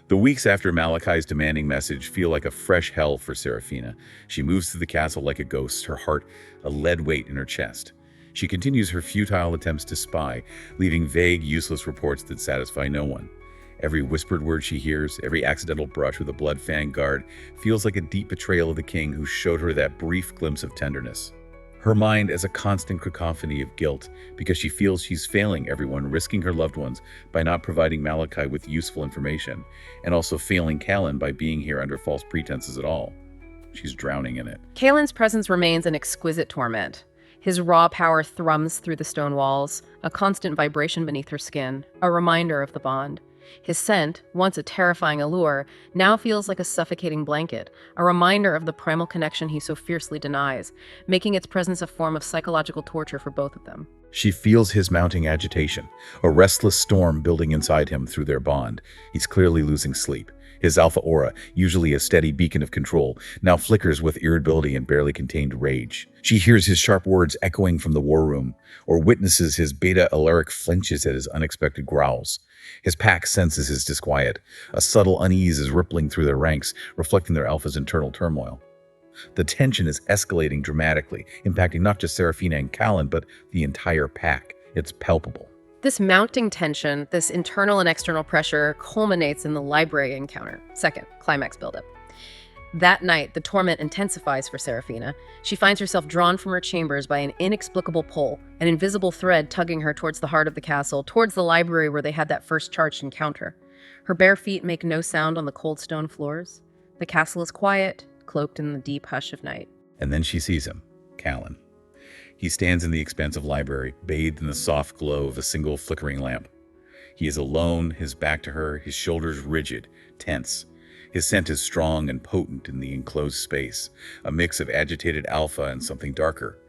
The weeks after Malachi's demanding message feel like a fresh hell for Saraphina. She moves through the castle like a ghost, her heart a lead weight in her chest. She continues her futile attempts to spy, leaving vague, useless reports that satisfy no one. Every whispered word she hears, every accidental brush with a Blood Fang guard, feels like a deep betrayal of the king who showed her that brief glimpse of tenderness. Her mind is a constant cacophony of guilt because she feels she's failing everyone, risking her loved ones by not providing Malachi with useful information, and also failing Kalin by being here under false pretenses at all. She's drowning in it. Kalin's presence remains an exquisite torment. His raw power thrums through the stone walls, a constant vibration beneath her skin, a reminder of the bond. His scent, once a terrifying allure, now feels like a suffocating blanket, a reminder of the primal connection he so fiercely denies, making its presence a form of psychological torture for both of them. She feels his mounting agitation, a restless storm building inside him through their bond. He's clearly losing sleep. His alpha aura, usually a steady beacon of control, now flickers with irritability and barely contained rage. She hears his sharp words echoing from the war room, or witnesses his beta alaric flinches at his unexpected growls. His pack senses his disquiet. A subtle unease is rippling through their ranks, reflecting their alpha's internal turmoil. The tension is escalating dramatically, impacting not just Saraphina and Kalin, but the entire pack. It's palpable. This mounting tension, this internal and external pressure, culminates in the library encounter. Second, climax buildup. That night, the torment intensifies for Saraphina. She finds herself drawn from her chambers by an inexplicable pull, an invisible thread tugging her towards the heart of the castle, towards the library where they had that first charged encounter. Her bare feet make no sound on the cold stone floors. The castle is quiet, cloaked in the deep hush of night. And then she sees him, Kalin. He stands in the expansive library, bathed in the soft glow of a single flickering lamp. He is alone, his back to her, his shoulders rigid, tense. His scent is strong and potent in the enclosed space, a mix of agitated alpha and something darker,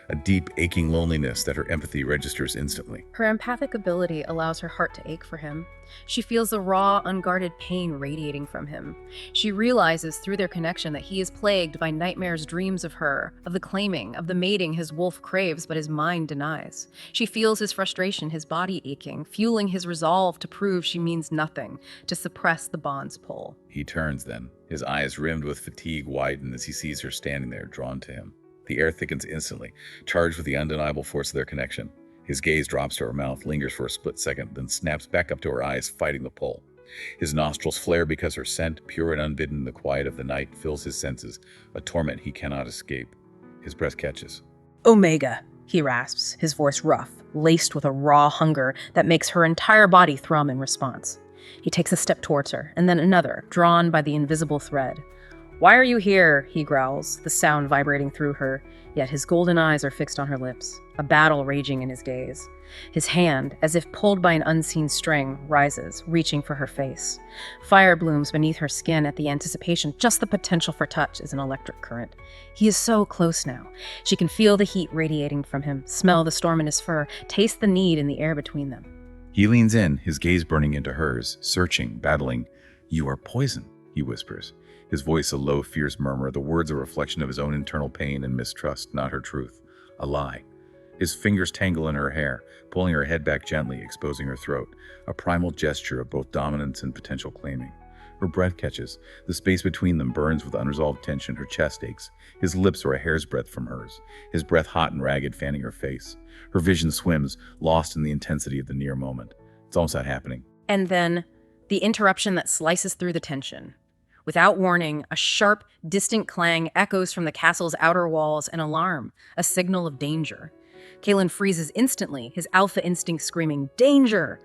a deep, aching loneliness that her empathy registers instantly. Her empathic ability allows her heart to ache for him. She feels the raw, unguarded pain radiating from him. She realizes through their connection that he is plagued by nightmares, dreams of her, of the claiming, of the mating his wolf craves but his mind denies. She feels his frustration, his body aching, fueling his resolve to prove she means nothing, to suppress the bond's pull. He turns then, his eyes rimmed with fatigue widen as he sees her standing there, drawn to him. The air thickens instantly, charged with the undeniable force of their connection. His gaze drops to her mouth, lingers for a split second, then snaps back up to her eyes, fighting the pull. His nostrils flare because her scent, pure and unbidden in the quiet of the night, fills his senses, a torment he cannot escape. His breath catches. Omega. he rasps, his voice rough, laced with a raw hunger that makes her entire body thrum in response. He takes a step towards her, and then another, drawn by the invisible thread. "Why are you here?" he growls, the sound vibrating through her, yet his golden eyes are fixed on her lips, a battle raging in his gaze. His hand, as if pulled by an unseen string, rises, reaching for her face. Fire blooms beneath her skin at the anticipation. Just the potential for touch is an electric current. He is so close now. She can feel the heat radiating from him, smell the storm in his fur, taste the need in the air between them. He leans in, his gaze burning into hers, searching, battling. "You are poison," he whispers, his voice a low, fierce murmur, the words a reflection of his own internal pain and mistrust, not her truth. A lie. His fingers tangle in her hair, pulling her head back gently, exposing her throat, a primal gesture of both dominance and potential claiming. Her breath catches. The space between them burns with unresolved tension. Her chest aches. His lips are a hair's breadth from hers, his breath hot and ragged, fanning her face. Her vision swims, lost in the intensity of the near moment. It's almost not happening. And then, the interruption that slices through the tension. Without warning, a sharp, distant clang echoes from the castle's outer walls, an alarm, a signal of danger. Kalin freezes instantly, his alpha instinct screaming, "Danger!"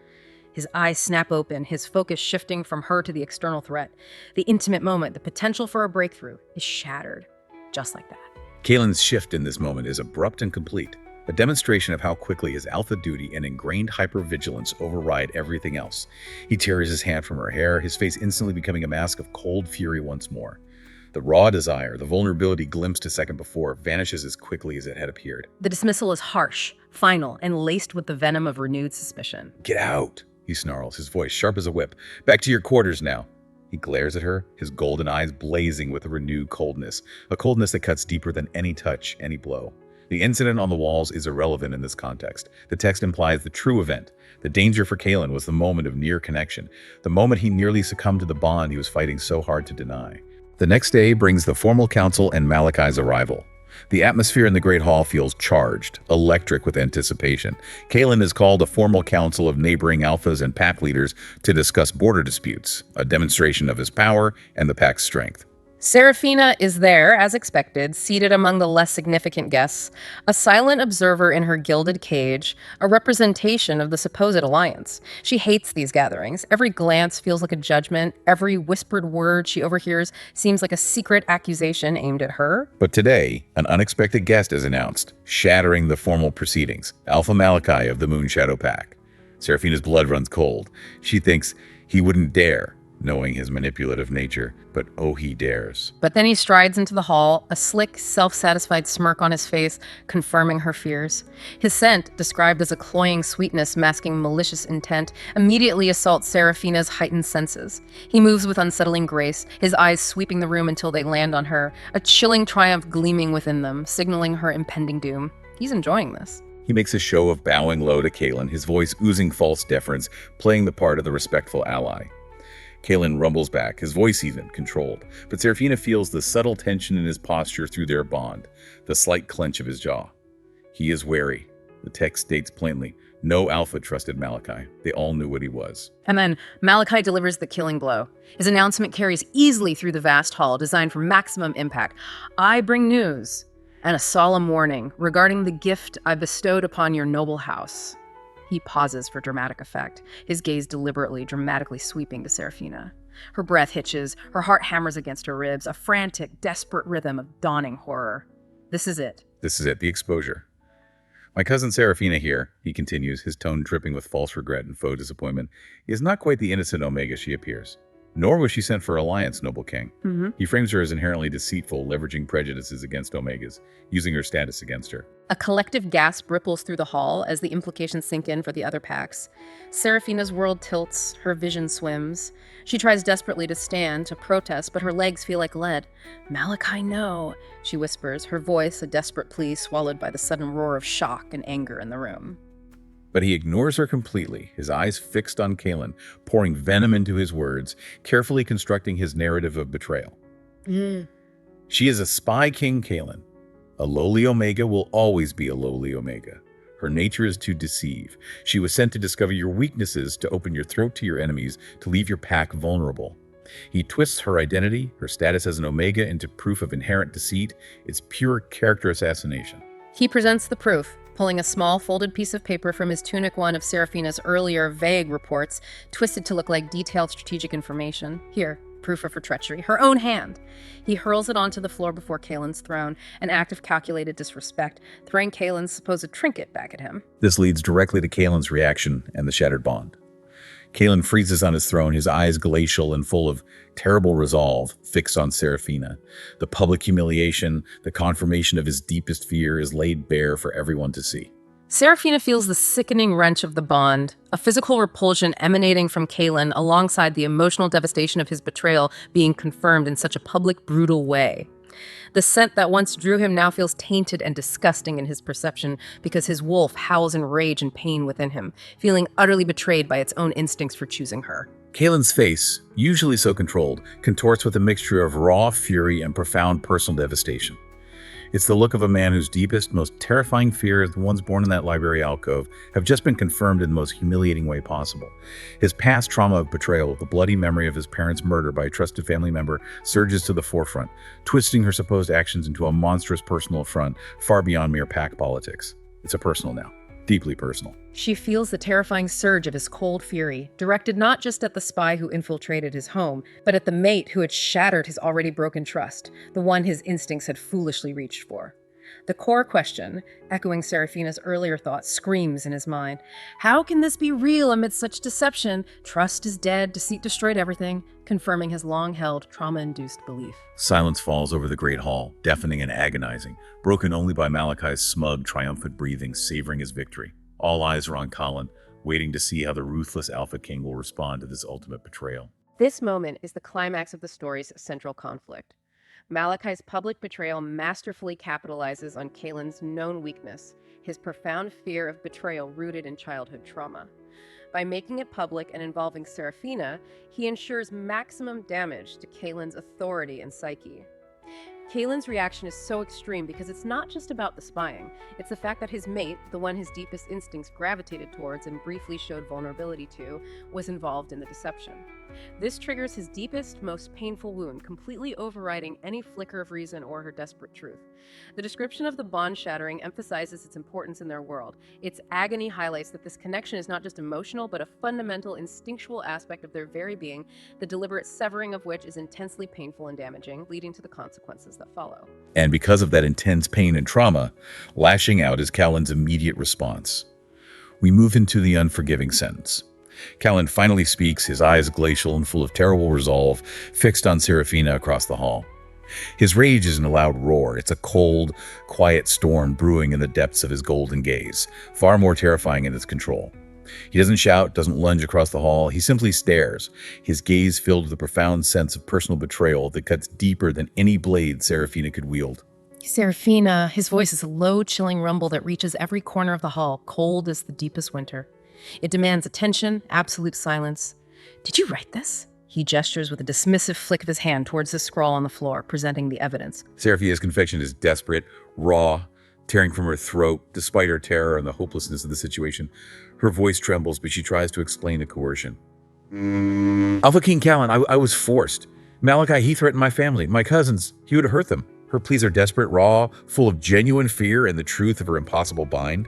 His eyes snap open, his focus shifting from her to the external threat. The intimate moment, the potential for a breakthrough, is shattered. Just like that. Kalin's shift in this moment is abrupt and complete, a demonstration of how quickly his alpha duty and ingrained hypervigilance override everything else. He tears his hand from her hair, his face instantly becoming a mask of cold fury once more. The raw desire, the vulnerability glimpsed a second before, vanishes as quickly as it had appeared. The dismissal is harsh, final, and laced with the venom of renewed suspicion. "Get out," he snarls, his voice sharp as a whip. "Back to your quarters now." He glares at her, his golden eyes blazing with a renewed coldness, a coldness that cuts deeper than any touch, any blow. The incident on the walls is irrelevant in this context. The text implies the true event. The danger for Kalin was the moment of near connection, the moment he nearly succumbed to the bond he was fighting so hard to deny. The next day brings the formal council and Malachi's arrival. The atmosphere in the Great Hall feels charged, electric with anticipation. Kalin is called a formal council of neighboring alphas and pack leaders to discuss border disputes, a demonstration of his power and the pack's strength. Saraphina is there, as expected, seated among the less significant guests, a silent observer in her gilded cage, a representation of the supposed alliance. She hates these gatherings. Every glance feels like a judgment. Every whispered word she overhears seems like a secret accusation aimed at her. But today, an unexpected guest is announced, shattering the formal proceedings. Alpha Malachi of the Moonshadow Pack. Saraphina's blood runs cold. She thinks he wouldn't dare, knowing his manipulative nature, but oh, he dares. But then he strides into the hall, a slick, self-satisfied smirk on his face, confirming her fears. His scent, described as a cloying sweetness masking malicious intent, immediately assaults Saraphina's heightened senses. He moves with unsettling grace, his eyes sweeping the room until they land on her, a chilling triumph gleaming within them, signaling her impending doom. He's enjoying this. He makes a show of bowing low to Kalin, his voice oozing false deference, playing the part of the respectful ally. Kalin rumbles back, his voice even, controlled, but Saraphina feels the subtle tension in his posture through their bond, the slight clench of his jaw. He is wary. The text states plainly, no alpha trusted Malachi. They all knew what he was. And then Malachi delivers the killing blow. His announcement carries easily through the vast hall, designed for maximum impact. "I bring news and a solemn warning regarding the gift I bestowed upon your noble house." He pauses for dramatic effect, his gaze deliberately, dramatically sweeping to Saraphina. Her breath hitches, her heart hammers against her ribs, a frantic, desperate rhythm of dawning horror. This is it. This is it, the exposure. "My cousin Saraphina here," he continues, his tone dripping with false regret and faux disappointment, "is not quite the innocent Omega she appears. Nor was she sent for alliance, noble king." He frames her as inherently deceitful, leveraging prejudices against Omegas, using her status against her. A collective gasp ripples through the hall as the implications sink in for the other packs. Seraphina's world tilts, her vision swims. She tries desperately to stand, to protest, but her legs feel like lead. "Malachi, no," she whispers, her voice a desperate plea swallowed by the sudden roar of shock and anger in the room. But he ignores her completely, his eyes fixed on Kalin, pouring venom into his words, carefully constructing his narrative of betrayal. She is a spy king, Kalin. A lowly Omega will always be a lowly Omega. Her nature is to deceive. She was sent to discover your weaknesses, to open your throat to your enemies, to leave your pack vulnerable. He twists her identity, her status as an Omega, into proof of inherent deceit. It's pure character assassination. He presents the proof, pulling a small folded piece of paper from his tunic, one of Saraphina's earlier vague reports, twisted to look like detailed strategic information. Here, proof of her treachery, her own hand. He hurls it onto the floor before Kalin's throne, an act of calculated disrespect, throwing Kalin's supposed trinket back at him. This leads directly to Kalin's reaction and the shattered bond. Kalin freezes on his throne, his eyes glacial and full of terrible resolve, fixed on Saraphina. The public humiliation, the confirmation of his deepest fear is laid bare for everyone to see. Saraphina feels the sickening wrench of the bond, a physical repulsion emanating from Kalin alongside the emotional devastation of his betrayal being confirmed in such a public, brutal way. The scent that once drew him now feels tainted and disgusting in his perception because his wolf howls in rage and pain within him, feeling utterly betrayed by its own instincts for choosing her. Kalin's face, usually so controlled, contorts with a mixture of raw fury and profound personal devastation. It's the look of a man whose deepest, most terrifying fears, the ones born in that library alcove, have just been confirmed in the most humiliating way possible. His past trauma of betrayal, the bloody memory of his parents' murder by a trusted family member, surges to the forefront, twisting her supposed actions into a monstrous personal affront far beyond mere pack politics. It's a personal now. Deeply personal. She feels the terrifying surge of his cold fury, directed not just at the spy who infiltrated his home, but at the mate who had shattered his already broken trust, the one his instincts had foolishly reached for. The core question, echoing Saraphina's earlier thoughts, screams in his mind. How can this be real amidst such deception? Trust is dead, deceit destroyed everything, confirming his long-held, trauma-induced belief. Silence falls over the great hall, deafening and agonizing, broken only by Malachi's smug, triumphant breathing, savoring his victory. All eyes are on Kalin, waiting to see how the ruthless Alpha King will respond to this ultimate betrayal. This moment is the climax of the story's central conflict. Malachi's public betrayal masterfully capitalizes on Kalin's known weakness, his profound fear of betrayal rooted in childhood trauma. By making it public and involving Saraphina, he ensures maximum damage to Kalin's authority and psyche. Kalin's reaction is so extreme because it's not just about the spying. It's the fact that his mate, the one his deepest instincts gravitated towards and briefly showed vulnerability to, was involved in the deception. This triggers his deepest, most painful wound, completely overriding any flicker of reason or her desperate truth. The description of the bond shattering emphasizes its importance in their world. Its agony highlights that this connection is not just emotional, but a fundamental, instinctual aspect of their very being, the deliberate severing of which is intensely painful and damaging, leading to the consequences that follow. And because of that intense pain and trauma, lashing out is Kalin's immediate response. We move into the unforgiving sentence. Kalin finally speaks, his eyes glacial and full of terrible resolve, fixed on Saraphina across the hall. His rage isn't a loud roar, it's a cold, quiet storm brewing in the depths of his golden gaze, far more terrifying in its control. He doesn't shout, doesn't lunge across the hall, he simply stares, his gaze filled with a profound sense of personal betrayal that cuts deeper than any blade Saraphina could wield. Saraphina, his voice is a low, chilling rumble that reaches every corner of the hall, cold as the deepest winter. It demands attention, absolute silence. Did you write this? He gestures with a dismissive flick of his hand towards the scrawl on the floor, presenting the evidence. Saraphina's confession is desperate, raw, tearing from her throat, despite her terror and the hopelessness of the situation. Her voice trembles, but she tries to explain the coercion. Alpha King Kalin, I was forced. Malachi, he threatened my family, my cousins. He would have hurt them. Her pleas are desperate, raw, full of genuine fear and the truth of her impossible bind.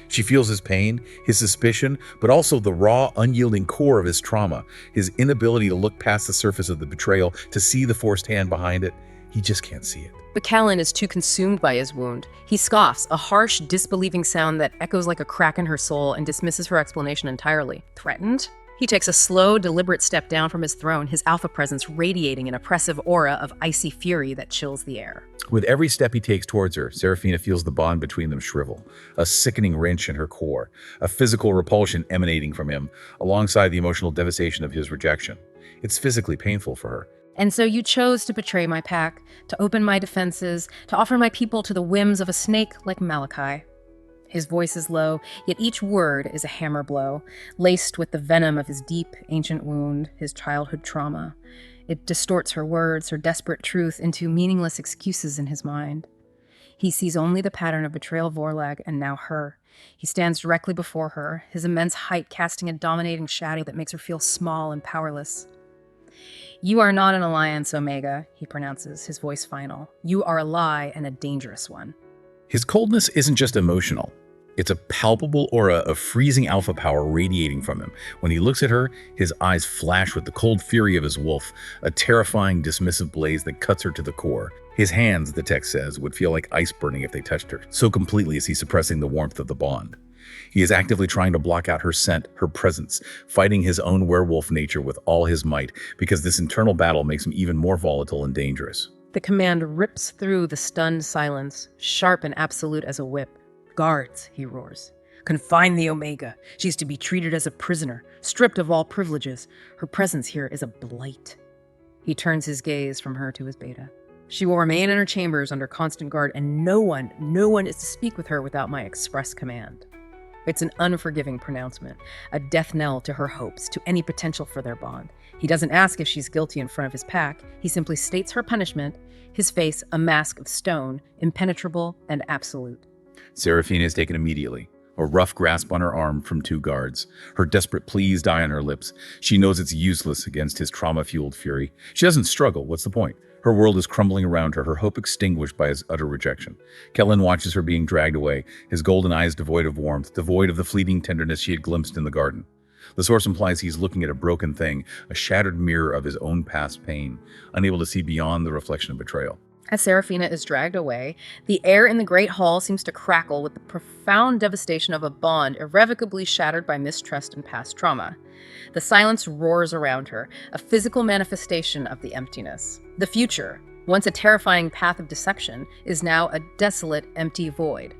She feels his pain, his suspicion, but also the raw, unyielding core of his trauma, his inability to look past the surface of the betrayal, to see the forced hand behind it. He just can't see it. But Kalin is too consumed by his wound. He scoffs, a harsh, disbelieving sound that echoes like a crack in her soul, and dismisses her explanation entirely. Threatened? He takes a slow, deliberate step down from his throne, his alpha presence radiating an oppressive aura of icy fury that chills the air. With every step he takes towards her, Saraphina feels the bond between them shrivel, a sickening wrench in her core, a physical repulsion emanating from him, alongside the emotional devastation of his rejection. It's physically painful for her. And so you chose to betray my pack, to open my defenses, to offer my people to the whims of a snake like Malachi. His voice is low, yet each word is a hammer blow, laced with the venom of his deep, ancient wound, his childhood trauma. It distorts her words, her desperate truth, into meaningless excuses in his mind. He sees only the pattern of betrayal Vorlag, and now her. He stands directly before her, his immense height casting a dominating shadow that makes her feel small and powerless. You are not an alliance, Omega, he pronounces, his voice final. You are a lie, and a dangerous one. His coldness isn't just emotional. It's a palpable aura of freezing alpha power radiating from him. When he looks at her, his eyes flash with the cold fury of his wolf, a terrifying, dismissive blaze that cuts her to the core. His hands, the text says, would feel like ice burning if they touched her, so completely is he suppressing the warmth of the bond. He is actively trying to block out her scent, her presence, fighting his own werewolf nature with all his might, because this internal battle makes him even more volatile and dangerous. The command rips through the stunned silence, sharp and absolute as a whip. "Guards," he roars. "Confine the Omega. She's to be treated as a prisoner, stripped of all privileges. Her presence here is a blight." He turns his gaze from her to his beta. "She will remain in her chambers under constant guard, and no one is to speak with her without my express command." It's an unforgiving pronouncement, a death knell to her hopes, to any potential for their bond. He doesn't ask if she's guilty in front of his pack. He simply states her punishment, his face a mask of stone, impenetrable and absolute. Saraphina is taken immediately, a rough grasp on her arm from two guards. Her desperate pleas die on her lips. She knows it's useless against his trauma-fueled fury. She doesn't struggle. What's the point? Her world is crumbling around her hope extinguished by his utter rejection. Kalin watches her being dragged away, his golden eyes devoid of warmth, devoid of the fleeting tenderness she had glimpsed in the garden. The source implies he's looking at a broken thing, a shattered mirror of his own past pain, unable to see beyond the reflection of betrayal. As Saraphina is dragged away, the air in the great hall seems to crackle with the profound devastation of a bond irrevocably shattered by mistrust and past trauma. The silence roars around her, a physical manifestation of the emptiness. The future, once a terrifying path of deception, is now a desolate, empty void.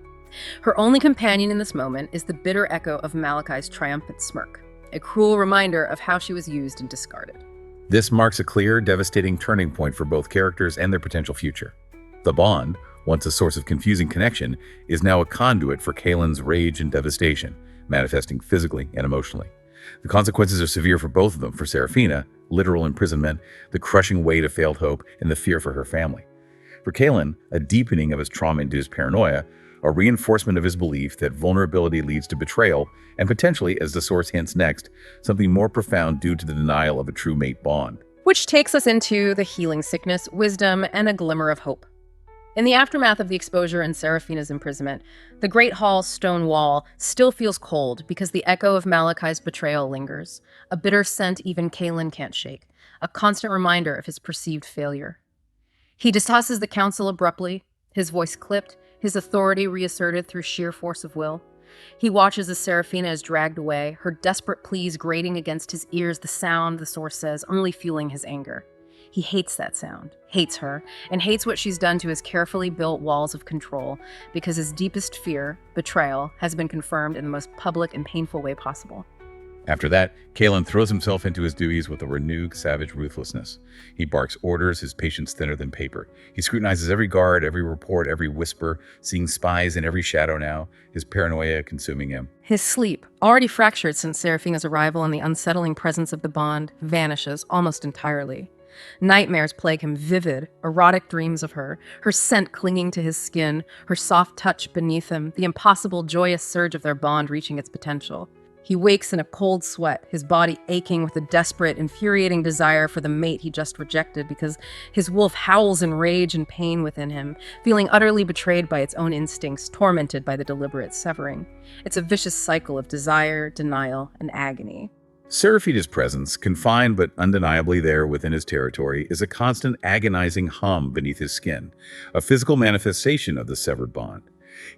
Her only companion in this moment is the bitter echo of Malachi's triumphant smirk, a cruel reminder of how she was used and discarded. This marks a clear, devastating turning point for both characters and their potential future. The bond, once a source of confusing connection, is now a conduit for Kalin's rage and devastation, manifesting physically and emotionally. The consequences are severe for both of them. For Saraphina, literal imprisonment, the crushing weight of failed hope, and the fear for her family. For Kalin, a deepening of his trauma-induced paranoia, a reinforcement of his belief that vulnerability leads to betrayal, and potentially, as the source hints next, something more profound due to the denial of a true mate bond. Which takes us into the healing sickness, wisdom, and a glimmer of hope. In the aftermath of the exposure and Saraphina's imprisonment, the Great Hall's stone wall still feels cold because the echo of Malachi's betrayal lingers, a bitter scent even Kalin can't shake, a constant reminder of his perceived failure. He dismisses the council abruptly, his voice clipped, his authority reasserted through sheer force of will. He watches as Saraphina is dragged away, her desperate pleas grating against his ears, the sound, the source says, only fueling his anger. He hates that sound, hates her, and hates what she's done to his carefully built walls of control, because his deepest fear, betrayal, has been confirmed in the most public and painful way possible. After that, Kalin throws himself into his duties with a renewed savage ruthlessness. He barks orders, his patience thinner than paper. He scrutinizes every guard, every report, every whisper, seeing spies in every shadow now, his paranoia consuming him. His sleep, already fractured since Seraphina's arrival and the unsettling presence of the bond, vanishes almost entirely. Nightmares plague him, vivid, erotic dreams of her, her scent clinging to his skin, her soft touch beneath him, the impossible, joyous surge of their bond reaching its potential. He wakes in a cold sweat, his body aching with a desperate, infuriating desire for the mate he just rejected because his wolf howls in rage and pain within him, feeling utterly betrayed by its own instincts, tormented by the deliberate severing. It's a vicious cycle of desire, denial, and agony. Seraphina's presence, confined but undeniably there within his territory, is a constant agonizing hum beneath his skin, a physical manifestation of the severed bond.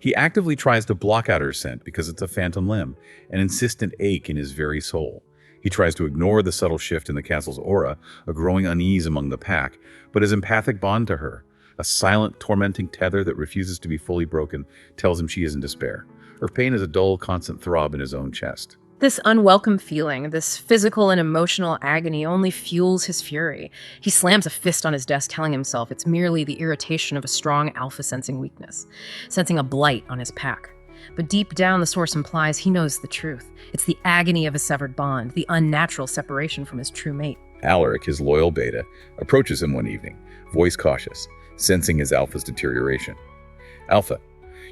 He actively tries to block out her scent because it's a phantom limb, an insistent ache in his very soul. He tries to ignore the subtle shift in the castle's aura, a growing unease among the pack, but his empathic bond to her, a silent, tormenting tether that refuses to be fully broken, tells him she is in despair. Her pain is a dull, constant throb in his own chest. This unwelcome feeling, this physical and emotional agony only fuels his fury. He slams a fist on his desk, telling himself it's merely the irritation of a strong alpha sensing weakness, sensing a blight on his pack. But deep down, the source implies he knows the truth. It's the agony of a severed bond, the unnatural separation from his true mate. Alaric, his loyal beta, approaches him one evening, voice cautious, sensing his alpha's deterioration. "Alpha,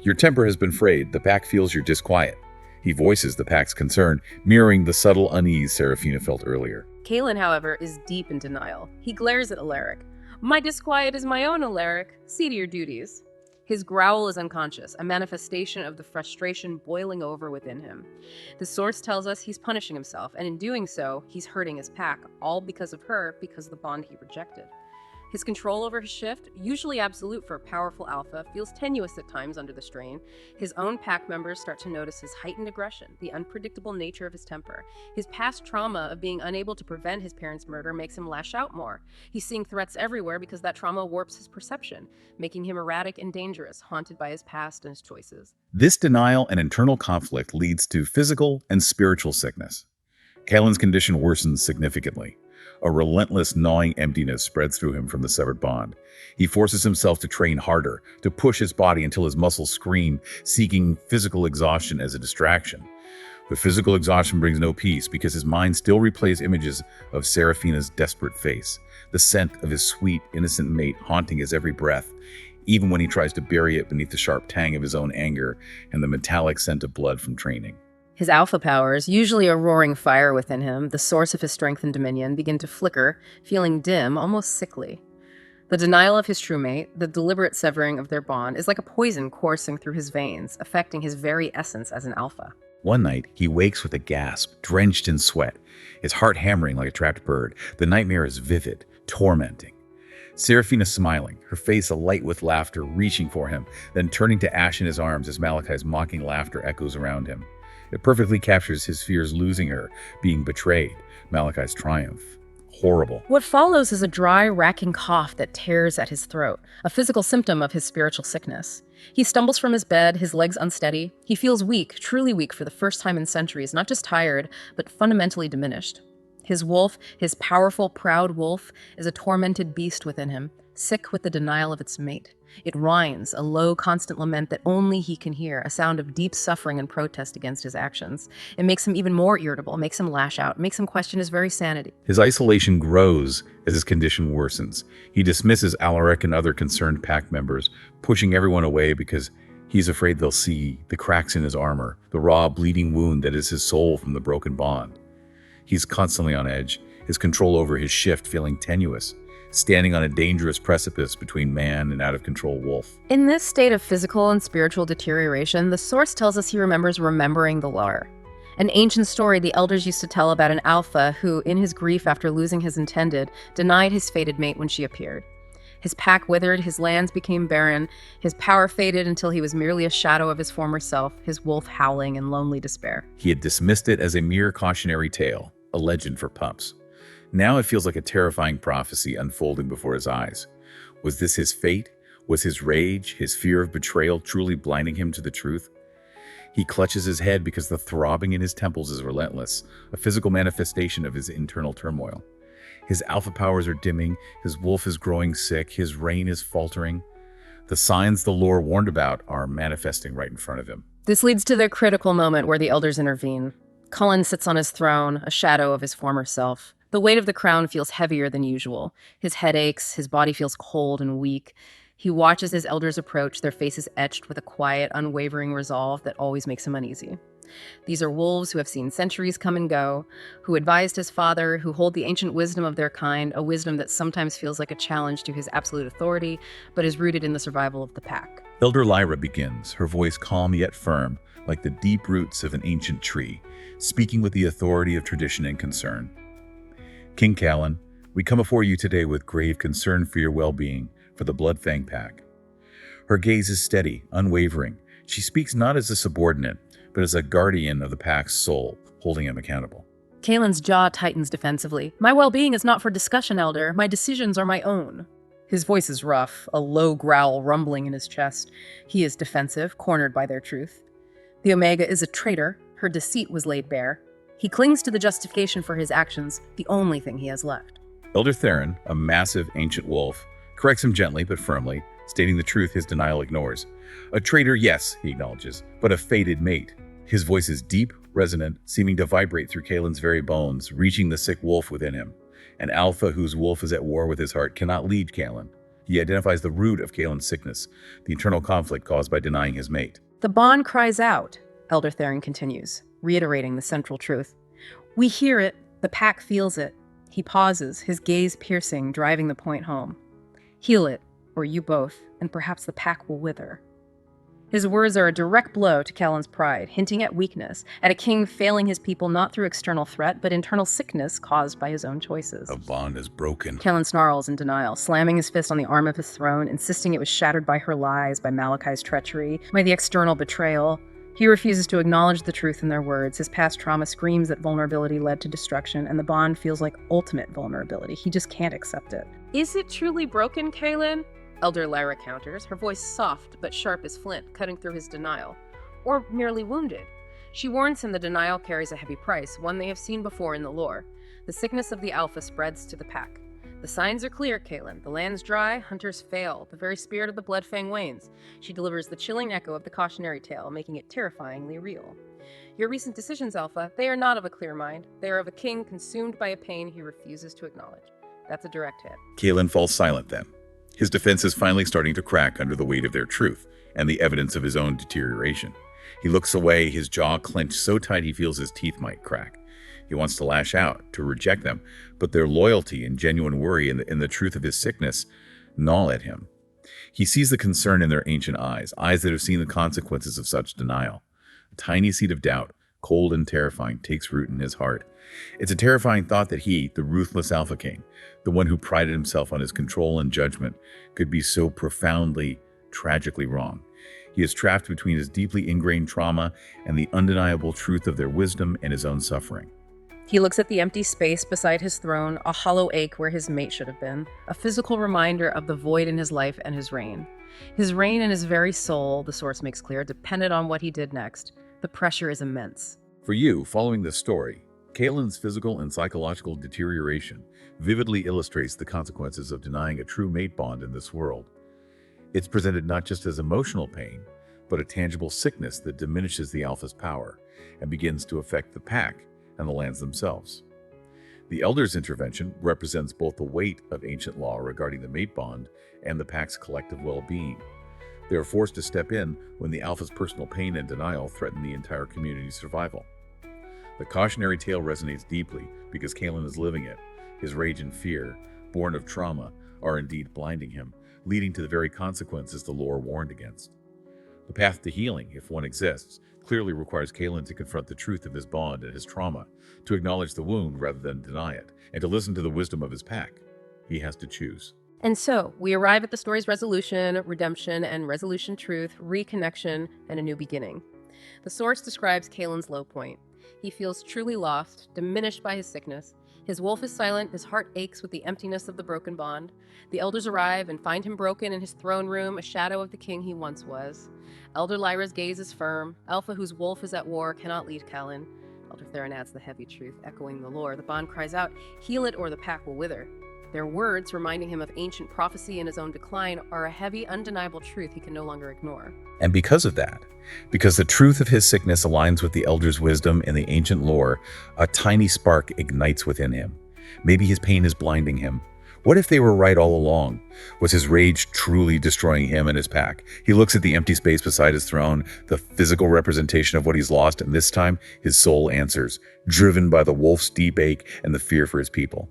your temper has been frayed. The pack feels your disquiet." He voices the pack's concern, mirroring the subtle unease Saraphina felt earlier. Kalin, however, is deep in denial. He glares at Alaric. "My disquiet is my own, Alaric. See to your duties." His growl is unconscious, a manifestation of the frustration boiling over within him. The source tells us he's punishing himself, and in doing so, he's hurting his pack, all because of her, because of the bond he rejected. His control over his shift, usually absolute for a powerful alpha, feels tenuous at times under the strain. His own pack members start to notice his heightened aggression, the unpredictable nature of his temper. His past trauma of being unable to prevent his parents' murder makes him lash out more. He's seeing threats everywhere because that trauma warps his perception, making him erratic and dangerous, haunted by his past and his choices. This denial and internal conflict leads to physical and spiritual sickness. Kalin's condition worsens significantly. A relentless, gnawing emptiness spreads through him from the severed bond. He forces himself to train harder, to push his body until his muscles scream, seeking physical exhaustion as a distraction. But physical exhaustion brings no peace because his mind still replays images of Saraphina's desperate face, the scent of his sweet, innocent mate haunting his every breath, even when he tries to bury it beneath the sharp tang of his own anger and the metallic scent of blood from training. His alpha powers, usually a roaring fire within him, the source of his strength and dominion, begin to flicker, feeling dim, almost sickly. The denial of his true mate, the deliberate severing of their bond, is like a poison coursing through his veins, affecting his very essence as an alpha. One night, he wakes with a gasp, drenched in sweat, his heart hammering like a trapped bird. The nightmare is vivid, tormenting. Seraphina smiling, her face alight with laughter, reaching for him, then turning to ash in his arms as Malachi's mocking laughter echoes around him. It perfectly captures his fears losing her, being betrayed, Malachi's triumph. Horrible. What follows is a dry, racking cough that tears at his throat, a physical symptom of his spiritual sickness. He stumbles from his bed, his legs unsteady. He feels weak, truly weak for the first time in centuries, not just tired, but fundamentally diminished. His wolf, his powerful, proud wolf, is a tormented beast within him, sick with the denial of its mate. It whines, a low, constant lament that only he can hear, a sound of deep suffering and protest against his actions. It makes him even more irritable, makes him lash out, makes him question his very sanity. His isolation grows as his condition worsens. He dismisses Alaric and other concerned pack members, pushing everyone away because he's afraid they'll see the cracks in his armor, the raw, bleeding wound that is his soul from the broken bond. He's constantly on edge, his control over his shift feeling tenuous, standing on a dangerous precipice between man and out-of-control wolf. In this state of physical and spiritual deterioration, the source tells us he remembers remembering the lore. An ancient story the elders used to tell about an alpha who, in his grief after losing his intended, denied his fated mate when she appeared. His pack withered, his lands became barren, his power faded until he was merely a shadow of his former self, his wolf howling in lonely despair. He had dismissed it as a mere cautionary tale, a legend for pups. Now it feels like a terrifying prophecy unfolding before his eyes. Was this his fate? Was his rage, his fear of betrayal truly blinding him to the truth? He clutches his head because the throbbing in his temples is relentless, a physical manifestation of his internal turmoil. His alpha powers are dimming, his wolf is growing sick, his reign is faltering. The signs the lore warned about are manifesting right in front of him. This leads to the critical moment where the elders intervene. Kalin sits on his throne, a shadow of his former self. The weight of the crown feels heavier than usual. His head aches, his body feels cold and weak. He watches his elders approach, their faces etched with a quiet, unwavering resolve that always makes him uneasy. These are wolves who have seen centuries come and go, who advised his father, who hold the ancient wisdom of their kind, a wisdom that sometimes feels like a challenge to his absolute authority, but is rooted in the survival of the pack. Elder Lyra begins, her voice calm yet firm, like the deep roots of an ancient tree, speaking with the authority of tradition and concern. King Kalin, we come before you today with grave concern for your well-being, for the Blood Fang Pack. Her gaze is steady, unwavering. She speaks not as a subordinate, but as a guardian of the pack's soul, holding him accountable. Kalin's jaw tightens defensively. My well-being is not for discussion, Elder. My decisions are my own. His voice is rough, a low growl rumbling in his chest. He is defensive, cornered by their truth. The Omega is a traitor. Her deceit was laid bare. He clings to the justification for his actions, the only thing he has left. Elder Theron, a massive ancient wolf, corrects him gently but firmly, stating the truth his denial ignores. A traitor, yes, he acknowledges, but a fated mate. His voice is deep, resonant, seeming to vibrate through Kalin's very bones, reaching the sick wolf within him. An alpha whose wolf is at war with his heart cannot lead Kalin. He identifies the root of Kalin's sickness, the internal conflict caused by denying his mate. The bond cries out, Elder Theron continues, reiterating the central truth. We hear it, the pack feels it. He pauses, his gaze piercing, driving the point home. Heal it. or you both, and perhaps the pack will wither." His words are a direct blow to Kalin's pride, hinting at weakness, at a king failing his people not through external threat, but internal sickness caused by his own choices. A bond is broken. Kalin snarls in denial, slamming his fist on the arm of his throne, insisting it was shattered by her lies, by Malachi's treachery, by the external betrayal. He refuses to acknowledge the truth in their words. His past trauma screams that vulnerability led to destruction, and the bond feels like ultimate vulnerability. He just can't accept it. "Is it truly broken, Kalin?" Elder Lyra counters, her voice soft but sharp as flint, cutting through his denial. "Or merely wounded?" She warns him the denial carries a heavy price, one they have seen before in the lore. The sickness of the Alpha spreads to the pack. "The signs are clear, Kalin. The land's dry, hunters fail. The very spirit of the Blood Fang wanes." She delivers the chilling echo of the cautionary tale, making it terrifyingly real. "Your recent decisions, Alpha, they are not of a clear mind. They are of a king consumed by a pain he refuses to acknowledge." That's a direct hit. Kalin falls silent then. His defense is finally starting to crack under the weight of their truth and the evidence of his own deterioration. He looks away, his jaw clenched so tight he feels his teeth might crack. He wants to lash out, to reject them, but their loyalty and genuine worry in the truth of his sickness gnaw at him. He sees the concern in their ancient eyes, eyes that have seen the consequences of such denial. A tiny seed of doubt, cold and terrifying, takes root in his heart. It's a terrifying thought that he, the ruthless Alpha King, the one who prided himself on his control and judgment, could be so profoundly, tragically wrong. He is trapped between his deeply ingrained trauma and the undeniable truth of their wisdom and his own suffering. He looks at the empty space beside his throne, a hollow ache where his mate should have been, a physical reminder of the void in his life and his reign. His reign and his very soul, the source makes clear, depended on what he did next. The pressure is immense. For you, following this story, Kalin's physical and psychological deterioration vividly illustrates the consequences of denying a true mate bond in this world. It's presented not just as emotional pain, but a tangible sickness that diminishes the Alpha's power and begins to affect the pack and the lands themselves. The Elder's intervention represents both the weight of ancient law regarding the mate bond and the pack's collective well-being. They are forced to step in when the Alpha's personal pain and denial threaten the entire community's survival. The cautionary tale resonates deeply because Kalin is living it. His rage and fear, born of trauma, are indeed blinding him, leading to the very consequences the lore warned against. The path to healing, if one exists, clearly requires Kalin to confront the truth of his bond and his trauma, to acknowledge the wound rather than deny it, and to listen to the wisdom of his pack. He has to choose. And so, we arrive at the story's resolution, redemption, and resolution truth, reconnection, and a new beginning. The source describes Kalin's low point. He feels truly lost, diminished by his sickness. His wolf is silent, his heart aches with the emptiness of the broken bond. The elders arrive and find him broken in his throne room, a shadow of the king he once was. Elder Lyra's gaze is firm. Alpha, whose wolf is at war, cannot lead Kalin. Elder Theron adds the heavy truth, echoing the lore. The bond cries out, "Heal it or the pack will wither." Their words, reminding him of ancient prophecy and his own decline, are a heavy, undeniable truth he can no longer ignore. And because of that, because the truth of his sickness aligns with the Elder's wisdom and the ancient lore, a tiny spark ignites within him. Maybe his pain is blinding him. What if they were right all along? Was his rage truly destroying him and his pack? He looks at the empty space beside his throne, the physical representation of what he's lost, and this time his soul answers, driven by the wolf's deep ache and the fear for his people.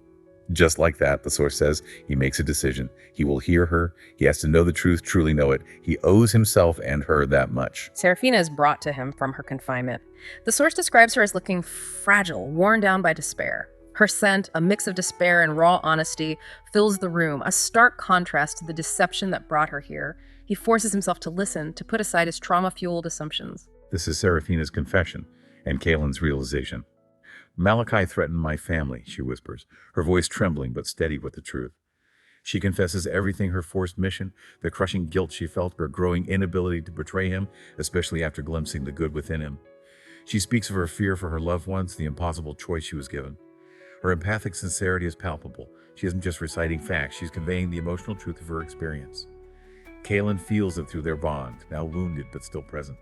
Just like that, the source says, he makes a decision. He will hear her. He has to know the truth, truly know it. He owes himself and her that much. Saraphina is brought to him from her confinement. The source describes her as looking fragile, worn down by despair. Her scent, a mix of despair and raw honesty, fills the room, a stark contrast to the deception that brought her here. He forces himself to listen, to put aside his trauma-fueled assumptions. This is Saraphina's confession and Kalin's realization. Malachi threatened my family, she whispers, her voice trembling but steady with the truth. She confesses everything, her forced mission, the crushing guilt she felt, her growing inability to betray him, especially after glimpsing the good within him. She speaks of her fear for her loved ones, the impossible choice she was given. Her empathic sincerity is palpable. She isn't just reciting facts, she's conveying the emotional truth of her experience. Kalin feels it through their bond, now wounded but still present.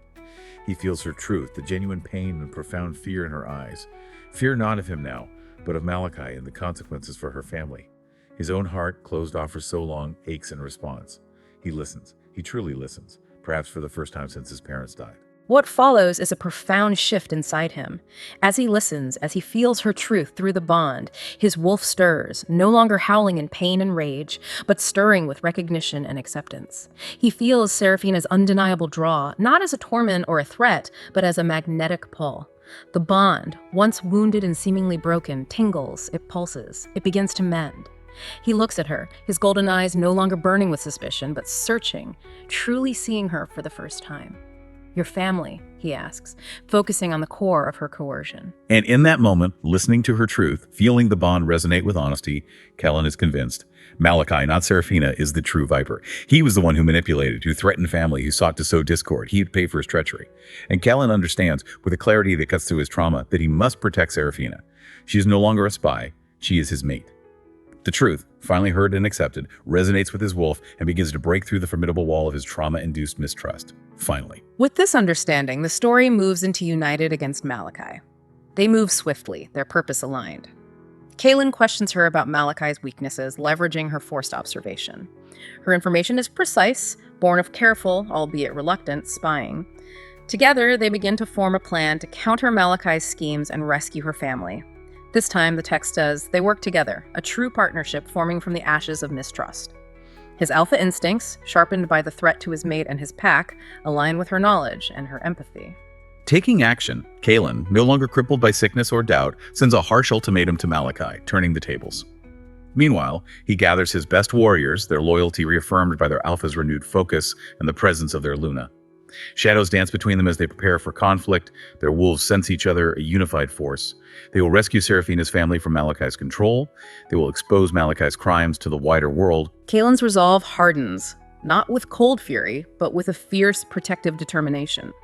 He feels her truth, the genuine pain and profound fear in her eyes. Fear not of him now, but of Malachi and the consequences for her family. His own heart, closed off for so long, aches in response. He listens. He truly listens, perhaps for the first time since his parents died. What follows is a profound shift inside him. As he listens, as he feels her truth through the bond, his wolf stirs, no longer howling in pain and rage, but stirring with recognition and acceptance. He feels Seraphina's undeniable draw, not as a torment or a threat, but as a magnetic pull. The bond, once wounded and seemingly broken, tingles, it pulses, it begins to mend. He looks at her, his golden eyes no longer burning with suspicion, but searching, truly seeing her for the first time. "Your family?" he asks, focusing on the core of her coercion. And in that moment, listening to her truth, feeling the bond resonate with honesty, Kalin is convinced. Malachi, not Saraphina, is the true Viper. He was the one who manipulated, who threatened family, who sought to sow discord. He would pay for his treachery. And Kalin understands, with a clarity that cuts through his trauma, that he must protect Saraphina. She is no longer a spy. She is his mate. The truth, finally heard and accepted, resonates with his wolf and begins to break through the formidable wall of his trauma-induced mistrust. Finally. With this understanding, the story moves into united against Malachi. They move swiftly, their purpose aligned. Kalin questions her about Malachi's weaknesses, leveraging her forced observation. Her information is precise, born of careful, albeit reluctant, spying. Together, they begin to form a plan to counter Malachi's schemes and rescue her family. This time, the text says, they work together, a true partnership forming from the ashes of mistrust. His alpha instincts, sharpened by the threat to his mate and his pack, align with her knowledge and her empathy. Taking action, Kalin, no longer crippled by sickness or doubt, sends a harsh ultimatum to Malachi, turning the tables. Meanwhile, he gathers his best warriors, their loyalty reaffirmed by their alpha's renewed focus and the presence of their Luna. Shadows dance between them as they prepare for conflict. Their wolves sense each other, a unified force. They will rescue Seraphina's family from Malachi's control. They will expose Malachi's crimes to the wider world. Kalin's resolve hardens, not with cold fury, but with a fierce, protective determination.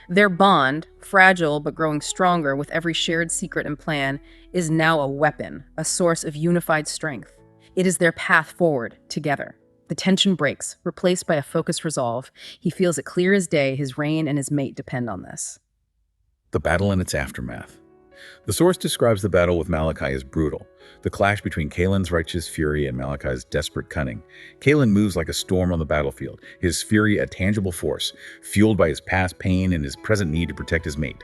Their bond, fragile but growing stronger with every shared secret and plan, is now a weapon, a source of unified strength. It is their path forward, together. The tension breaks, replaced by a focused resolve. He feels it clear as day his reign and his mate depend on this. The battle and its aftermath. The source describes the battle with Malachi as brutal, the clash between Kalin's righteous fury and Malachi's desperate cunning. Kalin moves like a storm on the battlefield, his fury a tangible force, fueled by his past pain and his present need to protect his mate.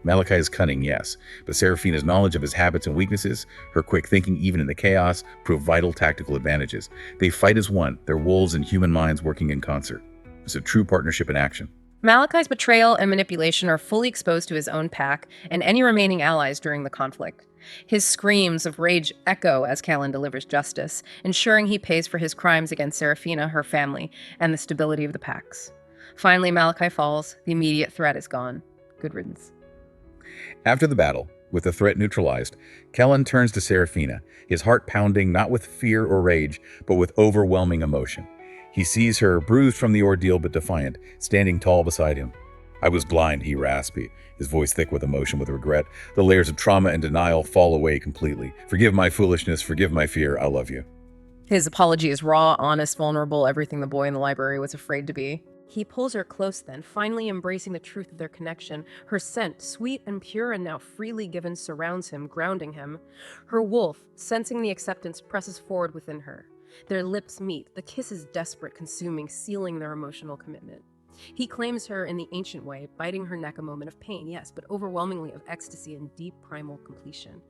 Malachi is cunning, yes, but Seraphina's knowledge of his habits and weaknesses, her quick thinking even in the chaos, prove vital tactical advantages. They fight as one, their wolves and human minds working in concert. It's a true partnership in action. Malachi's betrayal and manipulation are fully exposed to his own pack and any remaining allies during the conflict. His screams of rage echo as Kalin delivers justice, ensuring he pays for his crimes against Saraphina, her family, and the stability of the packs. Finally, Malachi falls. The immediate threat is gone. Good riddance. After the battle, with the threat neutralized, Kalin turns to Saraphina, his heart pounding not with fear or rage, but with overwhelming emotion. He sees her, bruised from the ordeal but defiant, standing tall beside him. "I was blind," he rasps, his voice thick with emotion, with regret. The layers of trauma and denial fall away completely. "Forgive my foolishness, forgive my fear, I love you." His apology is raw, honest, vulnerable, everything the boy in the library was afraid to be. He pulls her close then, finally embracing the truth of their connection. Her scent, sweet and pure and now freely given, surrounds him, grounding him. Her wolf, sensing the acceptance, presses forward within her. Their lips meet, the kiss is desperate, consuming, sealing their emotional commitment. He claims her in the ancient way, biting her neck, a moment of pain, yes, but overwhelmingly of ecstasy and deep primal completion.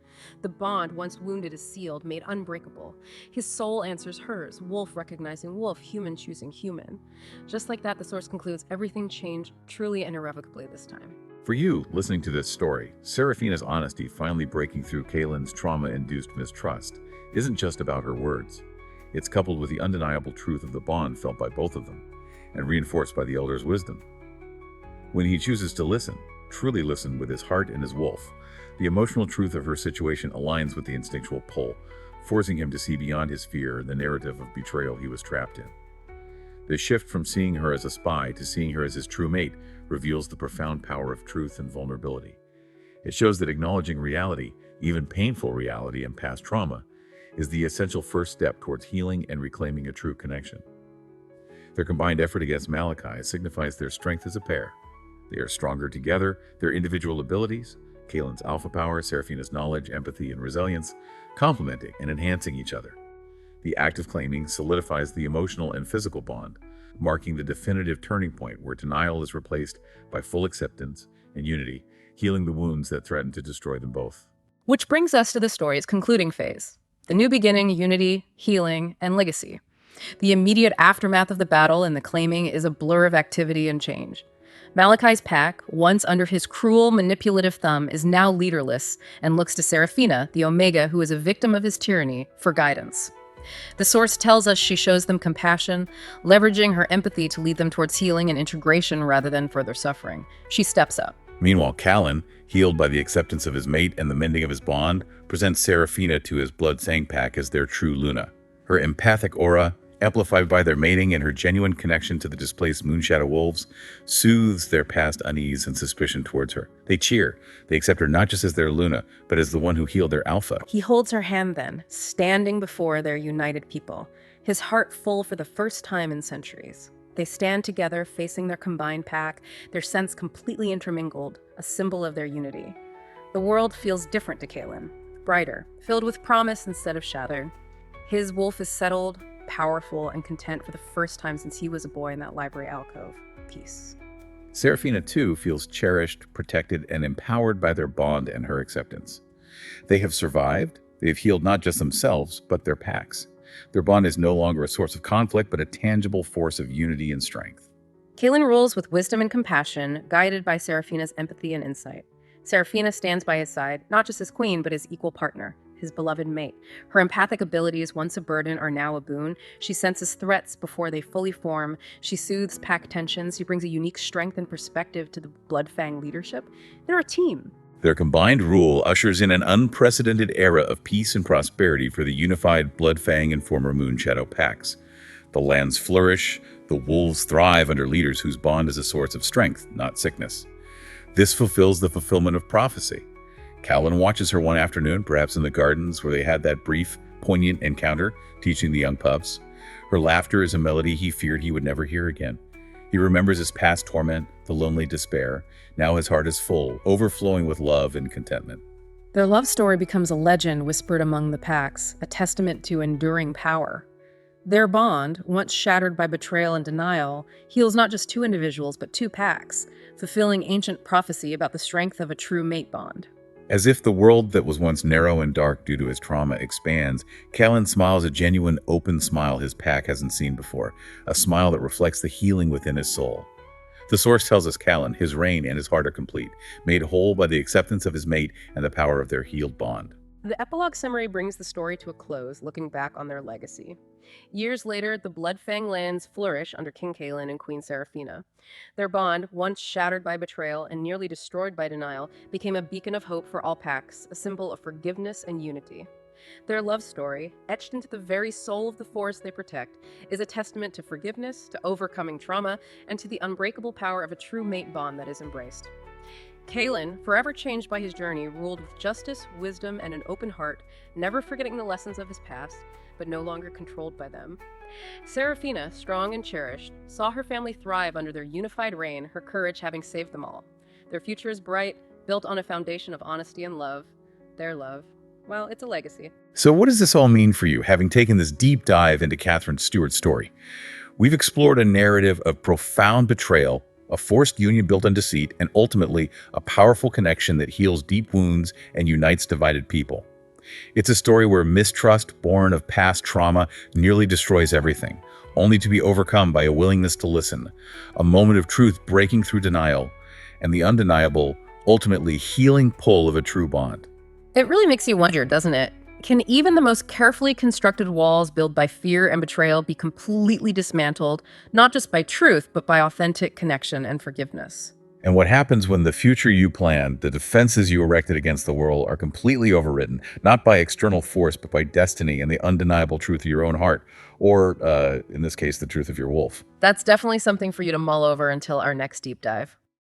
The bond, once wounded, is sealed, made unbreakable. His soul answers hers, wolf recognizing wolf, human choosing human. Just like that, the source concludes everything changed truly and irrevocably this time. For you, listening to this story, Seraphina's honesty finally breaking through Kalin's trauma-induced mistrust isn't just about her words. It's coupled with the undeniable truth of the bond felt by both of them, and reinforced by the elder's wisdom. When he chooses to listen, truly listen with his heart and his wolf, the emotional truth of her situation aligns with the instinctual pull, forcing him to see beyond his fear and the narrative of betrayal he was trapped in. The shift from seeing her as a spy to seeing her as his true mate reveals the profound power of truth and vulnerability. It shows that acknowledging reality, even painful reality and past trauma, is the essential first step towards healing and reclaiming a true connection. Their combined effort against Malachi signifies their strength as a pair. They are stronger together, their individual abilities, Kalin's alpha power, Seraphina's knowledge, empathy, and resilience, complementing and enhancing each other. The act of claiming solidifies the emotional and physical bond, marking the definitive turning point where denial is replaced by full acceptance and unity, healing the wounds that threaten to destroy them both. Which brings us to the story's concluding phase. The new beginning, unity, healing, and legacy. The immediate aftermath of the battle and the claiming is a blur of activity and change. Malachi's pack, once under his cruel, manipulative thumb, is now leaderless and looks to Saraphina, the Omega, who is a victim of his tyranny, for guidance. The source tells us she shows them compassion, leveraging her empathy to lead them towards healing and integration rather than further suffering. She steps up. Meanwhile, Kalin, healed by the acceptance of his mate and the mending of his bond, presents Saraphina to his Blood Fang Pack as their true Luna. Her empathic aura, amplified by their mating and her genuine connection to the displaced Moonshadow wolves, soothes their past unease and suspicion towards her. They cheer. They accept her not just as their Luna, but as the one who healed their Alpha. He holds her hand then, standing before their united people, his heart full for the first time in centuries. They stand together, facing their combined pack, their scents completely intermingled, a symbol of their unity. The world feels different to Kalin, brighter, filled with promise instead of shattered. His wolf is settled, powerful, and content for the first time since he was a boy in that library alcove. Peace. Saraphina, too, feels cherished, protected, and empowered by their bond and her acceptance. They have survived. They have healed not just themselves, but their packs. Their bond is no longer a source of conflict, but a tangible force of unity and strength. Kalin rules with wisdom and compassion, guided by Saraphina's empathy and insight. Saraphina stands by his side, not just as queen, but as equal partner, his beloved mate. Her empathic abilities, once a burden, are now a boon. She senses threats before they fully form. She soothes pack tensions. She brings a unique strength and perspective to the Blood Fang leadership. They're a team. Their combined rule ushers in an unprecedented era of peace and prosperity for the unified Blood Fang and former Moonshadow packs. The lands flourish, the wolves thrive under leaders whose bond is a source of strength, not sickness. This fulfills the fulfillment of prophecy. Kalin watches her one afternoon, perhaps in the gardens where they had that brief, poignant encounter, teaching the young pups. Her laughter is a melody he feared he would never hear again. He remembers his past torment, the lonely despair. Now his heart is full, overflowing with love and contentment. Their love story becomes a legend whispered among the packs, a testament to enduring power. Their bond, once shattered by betrayal and denial, heals not just two individuals, but two packs, fulfilling ancient prophecy about the strength of a true mate bond. As if the world that was once narrow and dark due to his trauma expands, Kalin smiles a genuine, open smile his pack hasn't seen before, a smile that reflects the healing within his soul. The source tells us Kalin, his reign and his heart are complete, made whole by the acceptance of his mate and the power of their healed bond. The epilogue summary brings the story to a close, looking back on their legacy. Years later, the Blood Fang lands flourish under King Kalin and Queen Saraphina. Their bond, once shattered by betrayal and nearly destroyed by denial, became a beacon of hope for all packs, a symbol of forgiveness and unity. Their love story, etched into the very soul of the forest they protect, is a testament to forgiveness, to overcoming trauma, and to the unbreakable power of a true mate bond that is embraced. Kalin, forever changed by his journey, ruled with justice, wisdom, and an open heart, never forgetting the lessons of his past, but no longer controlled by them. Saraphina, strong and cherished, saw her family thrive under their unified reign, her courage having saved them all. Their future is bright, built on a foundation of honesty and love. Their love, well, it's a legacy. So what does this all mean for you, having taken this deep dive into Catherine Stewart's story? We've explored a narrative of profound betrayal, a forced union built on deceit, and ultimately a powerful connection that heals deep wounds and unites divided people. It's a story where mistrust, born of past trauma, nearly destroys everything, only to be overcome by a willingness to listen, a moment of truth breaking through denial, and the undeniable, ultimately healing pull of a true bond. It really makes you wonder, doesn't it? Can even the most carefully constructed walls built by fear and betrayal be completely dismantled, not just by truth, but by authentic connection and forgiveness? And what happens when the future you planned, the defenses you erected against the world, are completely overridden, not by external force, but by destiny and the undeniable truth of your own heart, or, in this case, the truth of your wolf? That's definitely something for you to mull over until our next deep dive.